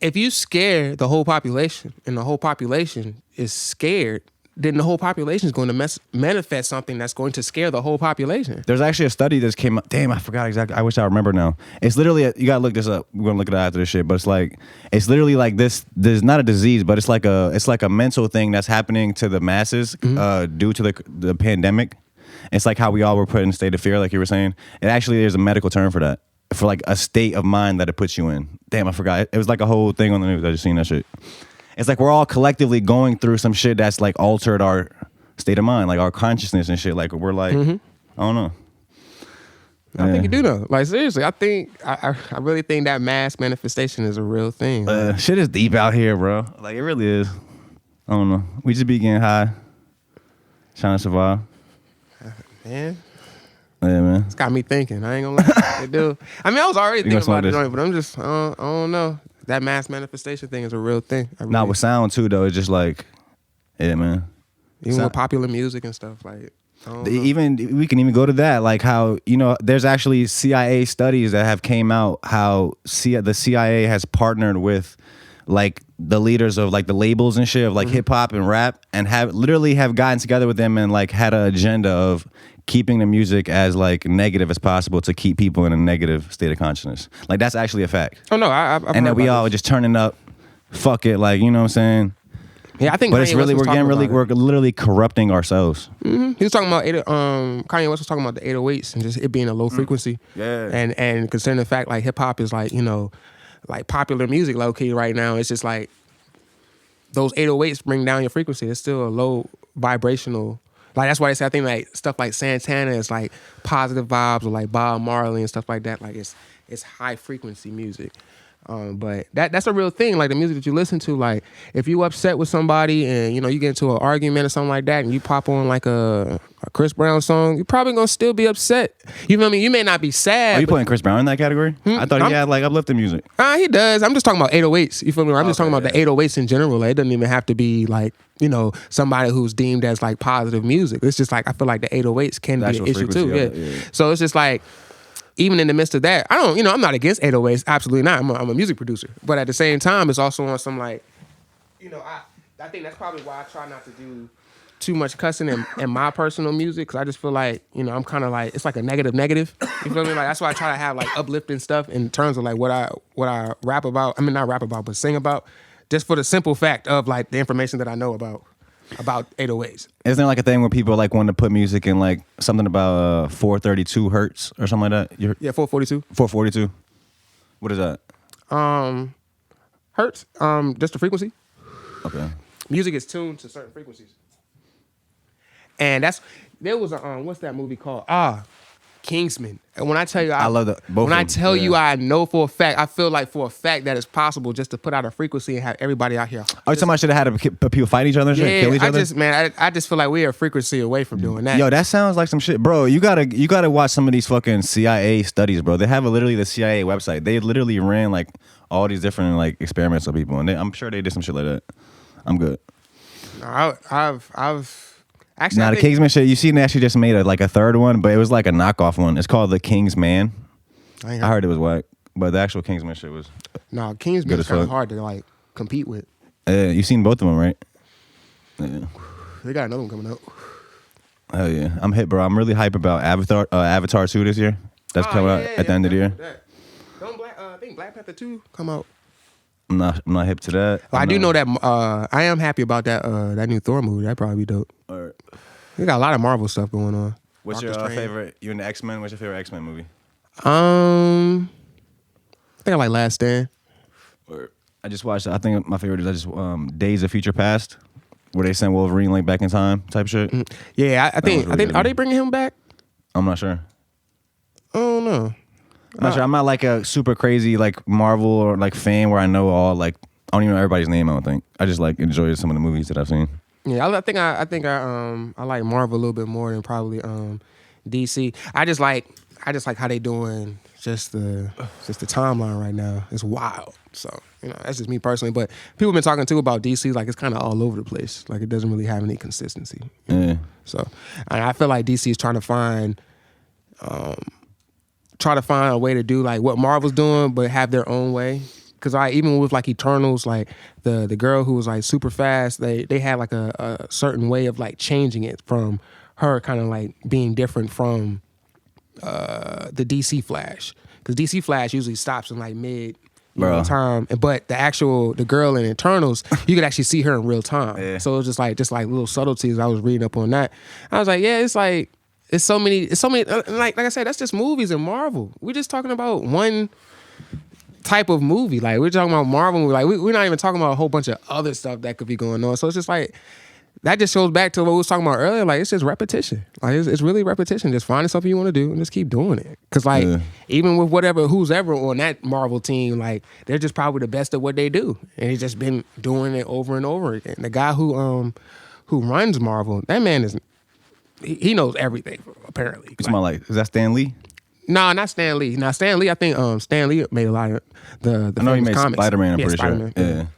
you scare the whole population and the whole population is scared, then the whole population is going to manifest something that's going to scare the whole population. There's actually a study that came up. Damn, I forgot exactly. I wish I remember now. It's literally, you got to look this up. We're going to look it up after this shit. But it's literally like this. There's not a disease, but it's like a mental thing that's happening to the masses due to the pandemic. It's like how we all were put in a state of fear, like you were saying. And actually, there's a medical term for that. For like a state of mind that it puts you in. Damn, I forgot. It was like a whole thing on the news. I just seen that shit. It's like we're all collectively going through some shit that's like altered our state of mind, like our consciousness and shit. Like we're like, I don't know. I think you do know. Like seriously, I think I really think that mass manifestation is a real thing. Shit is deep out here, bro. Like it really is. I don't know. We just be getting high, trying to survive. Man. Yeah, man. It's got me thinking. I ain't gonna lie. It do. I mean, I was already thinking about it, but I'm just, I don't know. That mass manifestation thing is a real thing. Not with sound too, though. It's just like, yeah, man. Even with popular music and stuff, like. Even we can even go to that, like how there's actually CIA studies that have came out how the CIA has partnered with like the leaders of like the labels and shit of like hip hop and rap and have gotten together with them and like had an agenda of keeping the music as like negative as possible to keep people in a negative state of consciousness. Like that's actually a fact. Oh no, I've and that we all just turning up, fuck it, like you know what I'm saying. Yeah, I think. But it's really we're literally corrupting ourselves. Mm-hmm. He was talking about Kanye West was talking about the 808s and just it being a low frequency. Yeah, and considering the fact like hip hop is like like popular music low key right now, it's just like those 808s bring down your frequency. It's still a low vibrational. Like that's why they say I think like stuff like Santana is like positive vibes or like Bob Marley and stuff like that. Like it's high frequency music. But that's a real thing. Like the music that you listen to, like if you upset with somebody and you know you get into an argument or something like that, and you pop on like a Chris Brown song, you're probably gonna still be upset. You know what I mean? You may not be sad. Are you putting Chris Brown in that category? I thought he had like uplifting music. He does. I'm just talking about 808s. You feel me? I'm just talking about the 808s in general. Like, it doesn't even have to be like, you know, somebody who's deemed as like positive music. It's just like I feel like the 808s can be an issue too. Yeah. So it's just like, even in the midst of that, I'm not against 808s. Absolutely not. I'm a music producer. But at the same time, it's also on some like, you know, I think that's probably why I try not to do too much cussing in my personal music, because I just feel like, you know, I'm kind of like, it's like a negative. You feel me? Like that's why I try to have like uplifting stuff in terms of like what I rap about. I mean, not rap about, but sing about, just for the simple fact of like the information that I know about 808s. Isn't there like a thing where people like want to put music in like something about 432 hertz or something like that? Yeah, 442. 442. What is that? Hertz. Just the frequency. Okay. Music is tuned to certain frequencies. And there was a what's that movie called? Kingsman. And when I tell you, I love that. Both when I of them. tell you, I know for a fact, I feel like for a fact that it's possible just to put out a frequency and have everybody out here. Oh, somebody should have had people fight each other and kill each other? I just feel like we're a frequency away from doing that. Yo, that sounds like some shit. Bro, you gotta watch some of these fucking CIA studies, bro. They have literally the CIA website. They literally ran like all these different like experiments on people, and I'm sure they did some shit like that. I'm good. Actually, now the Kingsman shit, you seen they actually just made a third one, but it was like a knockoff one. It's called The King's Man. I heard it was whack, but the actual Kingsman shit was. No, Kingsman is kind of hard to like compete with. You seen both of them, right? Yeah. They got another one coming out. Hell yeah, I'm hip, bro. I'm really hype about Avatar 2 this year. That's coming out at the end of the year. I think Black Panther 2 come out. I'm not hip to that. Well, I do know that I am happy about that new Thor movie. That'd probably be dope. All right. We got a lot of Marvel stuff going on. What's your favorite? You in the X-Men? What's your favorite X-Men movie? I think I like Last Stand. I just watched. I think my favorite is Days of Future Past, where they sent Wolverine like back in time type shit. Yeah, I think. Are they bringing him back? I'm not sure. I don't know. I'm not sure. I'm not like a super crazy like Marvel or like fan where I know all like I don't even know everybody's name. I don't think. I just like enjoy some of the movies that I've seen. Yeah, I think I like Marvel a little bit more than probably DC. I just like how they doing just the timeline right now. It's wild. So, you know, that's just me personally. But people have been talking too about DC, like it's kind of all over the place. Like it doesn't really have any consistency. You know? Yeah. So, and I feel like DC is trying to find a way to do like what Marvel's doing, but have their own way. Because even with like Eternals, like the girl who was like super fast, they had like a certain way of like changing it from her kind of like being different from the DC Flash. Because DC Flash usually stops in like mid time, but the girl in Eternals, you could actually see her in real time. Yeah. So it was just like little subtleties. I was reading up on that. I was like, yeah, it's so many. Like I said, that's just movies and Marvel. We're just talking about one type of movie. Like we're talking about Marvel. Like we're not even talking about a whole bunch of other stuff that could be going on. So it's just like that just shows back to what we was talking about earlier. Like it's just repetition. Like it's really repetition. Just finding something you want to do and just keep doing it. Because like even with who's ever on that Marvel team, like they're just probably the best at what they do, and he's just been doing it over and over again. The guy who runs Marvel, that man he knows everything apparently. Like, is that Stan Lee? No, not Stan Lee. Now Stan Lee, I think Stan Lee made a lot of the I know he made comics. Spider-Man. I'm pretty Spider-Man, sure.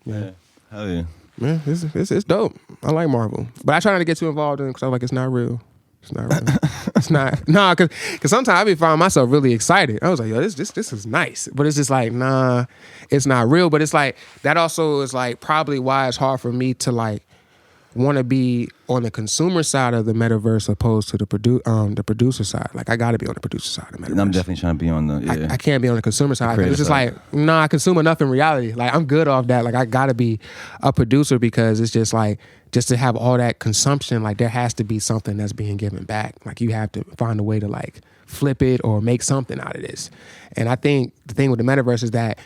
Yeah. Hell yeah. Man, it's dope. I like Marvel, but I try not to get too involved in it because I'm like, it's not real. It's not real. It's not. Nah, because sometimes I be finding myself really excited. I was like, yo, this is nice, but it's just like, nah, it's not real. But it's like that also is like probably why it's hard for me to like want to be on the consumer side of the metaverse opposed to the producer side. Like I got to be on the producer side of the metaverse. I'm definitely trying to be on the. I can't be on the consumer side. It's just like, nah, I consume enough in reality. Like I'm good off that. Like I got to be a producer because it's just like just to have all that consumption. Like there has to be something that's being given back. Like you have to find a way to like flip it or make something out of this. And I think the thing with the metaverse is that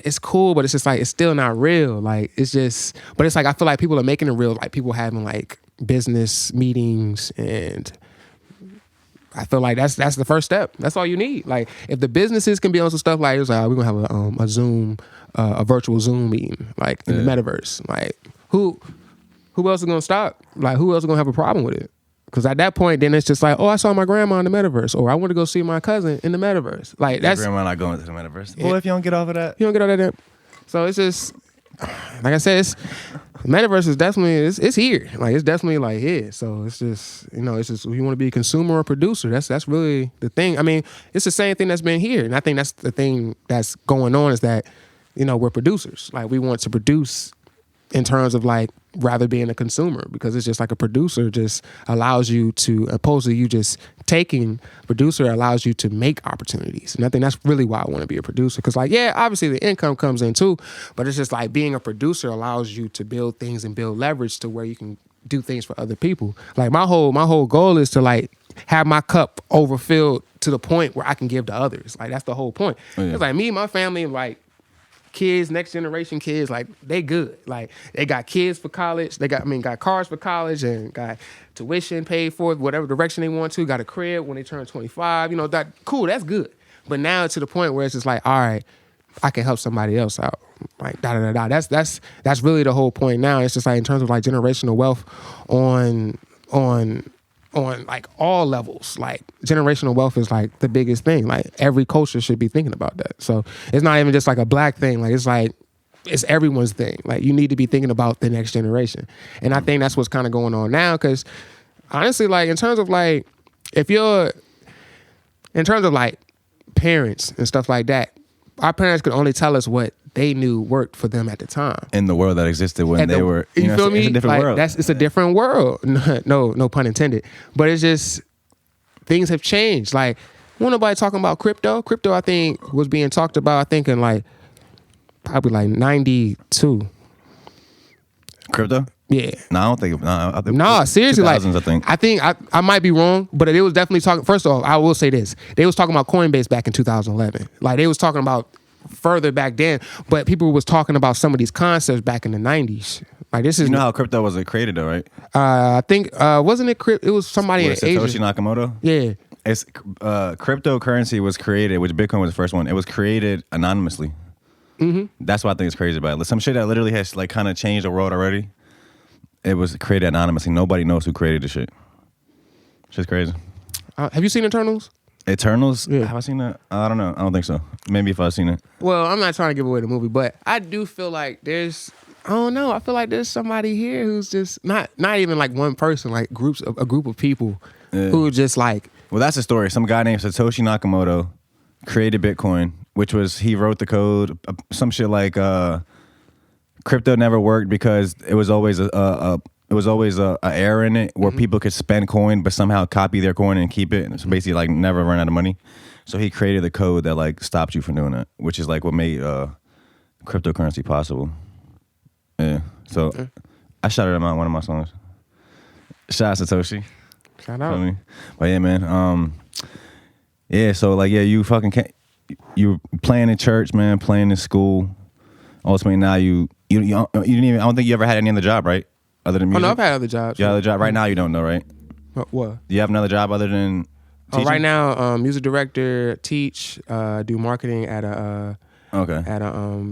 it's cool, but it's just like it's still not real. Like it's just, but it's like I feel like people are making it real. Like people having like business meetings, and I feel like that's the first step. That's all you need. Like if the businesses can be on some stuff like it's like we're gonna have a Zoom, a virtual Zoom meeting like in the metaverse. Like who else is gonna stop? Like who else is gonna have a problem with it? Because at that point, then it's just like, oh, I saw my grandma in the metaverse, or I want to go see my cousin in the metaverse. Like that's grandma not going to the metaverse. Boy, if you don't get off of that, you don't get off of that. So it's just like I said, the metaverse is definitely it's here. Like it's definitely like here. So it's just it's just you want to be a consumer or producer. That's really the thing. I mean, it's the same thing that's been here, and I think that's the thing that's going on is that we're producers. Like we want to produce in terms of like rather being a consumer, because it's just like a producer just allows you to, opposed to you just taking, producer allows you to make opportunities. And I think that's really why I want to be a producer. Because like, yeah, obviously the income comes in too, but it's just like being a producer allows you to build things and build leverage to where you can do things for other people. Like my whole goal is to like have my cup overfilled to the point where I can give to others. Like that's the whole point. Oh, yeah. It's like me and my family, like kids, next generation kids, like they good. Like they got kids for college. They got cars for college and got tuition paid for whatever direction they want to. Got a crib when they turn 25. That cool. That's good. But now to the point where it's just like, all right, I can help somebody else out. Like da da da da. That's really the whole point now. It's just like in terms of like generational wealth on like all levels. Like generational wealth is like the biggest thing. Like every culture should be thinking about that. So it's not even just like a black thing. Like it's everyone's thing. Like you need to be thinking about the next generation. And I think that's what's kind of going on now. Because honestly, like in terms of like parents and stuff like that, our parents could only tell us what they knew worked for them at the time. In the world that existed when they were, you feel me? It's a different world. It's a different world. No pun intended. But it's just, things have changed. Like, wasn't nobody talking about crypto? Crypto, I think, was being talked about, I think, in like, probably like 92. Crypto? Yeah. No, I don't think. No, seriously, 2000s, I think I might be wrong, but it was definitely talking. First of all, I will say this: they was talking about Coinbase back in 2011. Like they was talking about further back then, but people was talking about some of these concepts back in the 90s. Like this is how crypto was created, though, right? I think wasn't it? It was somebody in Asia. Satoshi Nakamoto. Yeah. It's cryptocurrency was created, which Bitcoin was the first one. It was created anonymously. Mm-hmm. That's what I think is crazy about it. Some shit that literally has like kind of changed the world already. It was created anonymously. Nobody knows who created the shit. Shit's crazy. Have you seen Eternals? Eternals? Yeah. Have I seen that? I don't know. I don't think so. Maybe if I've seen it. Well, I'm not trying to give away the movie, but I do feel like there's, I don't know, I feel like there's somebody here who's just not even like one person, like a group of people who just like. Well, that's the story. Some guy named Satoshi Nakamoto created Bitcoin, which was, he wrote the code, some shit like crypto never worked because it was always a error in it where people could spend coin but somehow copy their coin and keep it, and so basically like never run out of money. So he created the code that like stopped you from doing that, which is like what made cryptocurrency possible. Yeah. So I shouted him out in one of my songs. Shout out Satoshi. Shout out. But yeah, man. Yeah. So like, yeah, you fucking can't. You playing in church, man. Playing in school. Ultimately, now you didn't even. I don't think you ever had any other job, right? Other than music. Oh no, I've had other jobs. Yeah, other job. Right now, you don't know, right? What? Do you have another job other than teaching? Right now, music director, teach, do marketing at a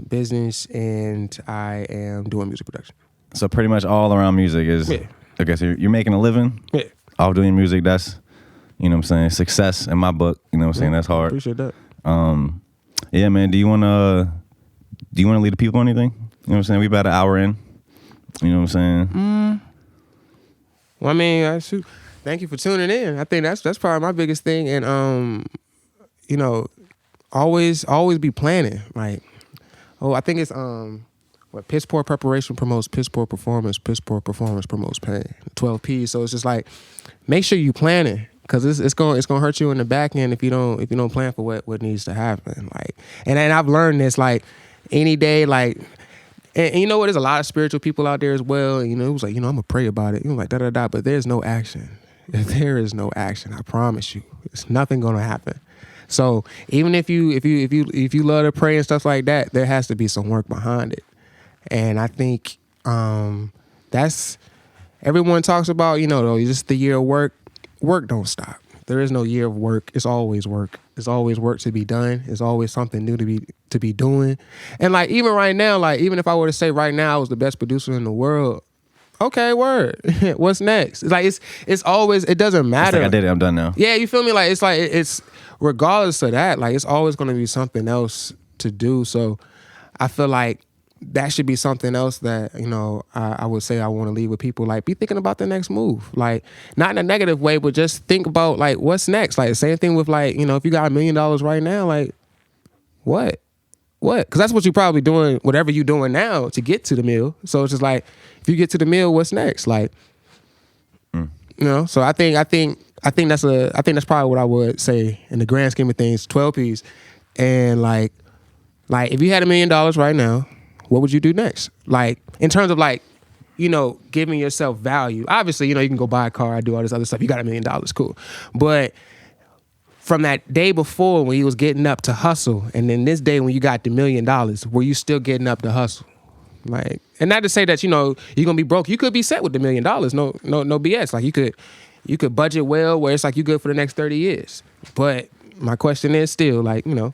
business, and I am doing music production. So pretty much all around music is. Yeah. Okay, so you're making a living. Yeah. Off doing music. That's, you know what I'm saying, success in my book. You know what I'm saying. That's hard. Appreciate that. Yeah, man. Do you wanna lead the people or anything? You know what I'm saying. We about an hour in. You know what I'm saying? Well, I mean, thank you for tuning in. I think that's probably my biggest thing. And always be planning. Like, I think it's piss poor preparation promotes piss poor performance promotes pain. 12 P's. So it's just like, make sure you plan it, because it's gonna hurt you in the back end if you don't plan for what needs to happen. Like, and I've learned this, like, any day, like. And you know what? There's a lot of spiritual people out there as well. And, it was like, I'm gonna pray about it. Like da da da. But there's no action. If there is no action, I promise you, it's nothing gonna happen. So even if you love to pray and stuff like that, there has to be some work behind it. And I think that's, everyone talks about, just the year of work. Work don't stop. There is no year of work. It's always work. It's always work to be done. It's always something new to be doing. And like even right now, like even if I were to say right now I was the best producer in the world, okay, word. What's next? It's like it's always, it doesn't matter. It's like I did it, I'm done now. Yeah, you feel me? Like it's regardless of that, like it's always gonna be something else to do. So I feel like that should be something else that, you know, I would say I want to leave with people. Like, be thinking about the next move. Like, not in a negative way, but just think about, like, what's next? Like, same thing with, like, you know, if you got $1 million right now, like, what? Because that's what you're probably doing, whatever you're doing now to get to the mill. So it's just like, if you get to the mill, what's next? Like, you know, so I think that's probably what I would say in the grand scheme of things, 12 P's. And like if you had $1 million right now, what would you do next? Like, in terms of like, you know, giving yourself value. Obviously, you know, you can go buy a car, do all this other stuff. You got $1 million, cool. But from that day before when you was getting up to hustle, and then this day when you got the $1 million, were you still getting up to hustle? Like, and not to say that, you know, you're gonna be broke. You could be set with the $1 million. No BS. Like you could budget well where it's like you good for the next 30 years. But my question is still like, you know,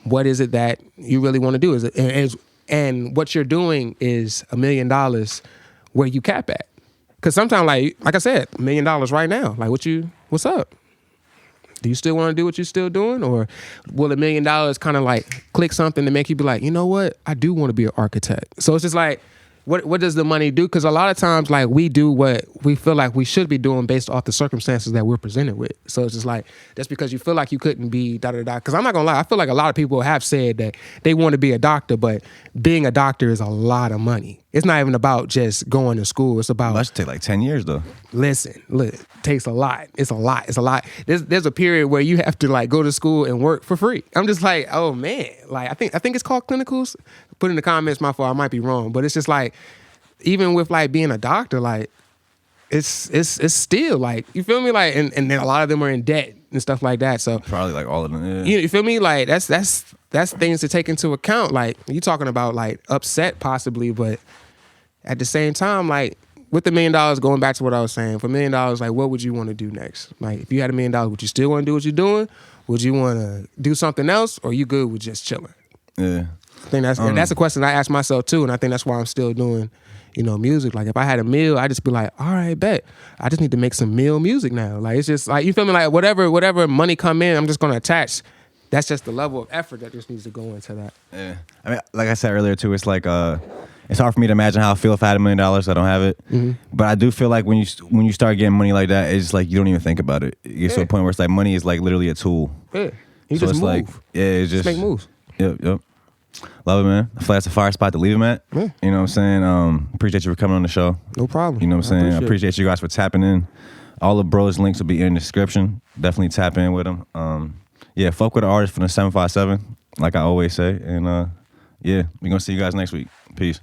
what is it that you really want to do? And what you're doing is $1 million where you cap at. Because sometimes, like I said, $1 million right now. Like, what's up? Do you still want to do what you're still doing? Or will $1 million kind of like click something to make you be like, you know what? I do want to be an architect. So it's just like, what does the money do? Because a lot of times, like, we do what we feel like we should be doing based off the circumstances that we're presented with. So it's just like, that's because you feel like you couldn't be da-da-da. Because I'm not going to lie, I feel like a lot of people have said that they want to be a doctor, but being a doctor is a lot of money. It's not even about just going to school. It's about... That should take like 10 years, though. Listen, it takes a lot. It's a lot. There's a period where you have to, like, go to school and work for free. I'm just like, oh, man. Like, I think it's called clinicals. Put in the comments, my fault, I might be wrong. But it's just like, even with, like, being a doctor, like, it's still, like, you feel me? Like, and then a lot of them are in debt and stuff like that. So probably, like, all of them, yeah. You feel me? Like, that's things to take into account. Like, you talking about, like, upset possibly, but at the same time, like, with the $1 million, going back to what I was saying, for $1 million, like, what would you want to do next? Like, if you had $1 million, would you still want to do what you're doing? Would you want to do something else, or you good with just chilling? Yeah. I think that's a question I ask myself too, and I think that's why I'm still doing, you know, music. Like, if I had a meal, I'd just be like, all right, bet. I just need to make some meal music now. Like, it's just like, you feel me? Like, whatever money come in, I'm just going to attach. That's just the level of effort that just needs to go into that. Yeah. I mean, like I said earlier too, it's like, it's hard for me to imagine how I feel if I had $1 million. I don't have it. Mm-hmm. But I do feel like when you start getting money like that, it's like you don't even think about it. It gets to a point where it's like money is like literally a tool. Yeah. You so just it's move. like, yeah, it's just make moves. Yep. Love it, man. I feel like that's a fire spot to leave them at. Yeah. You know what I'm saying? Appreciate you for coming on the show. No problem. You know what I'm saying? I appreciate you guys for tapping in. All the bros' links will be in the description. Definitely tap in with them. Yeah, fuck with the artist from the 757, like I always say. And yeah, we're going to see you guys next week. Peace.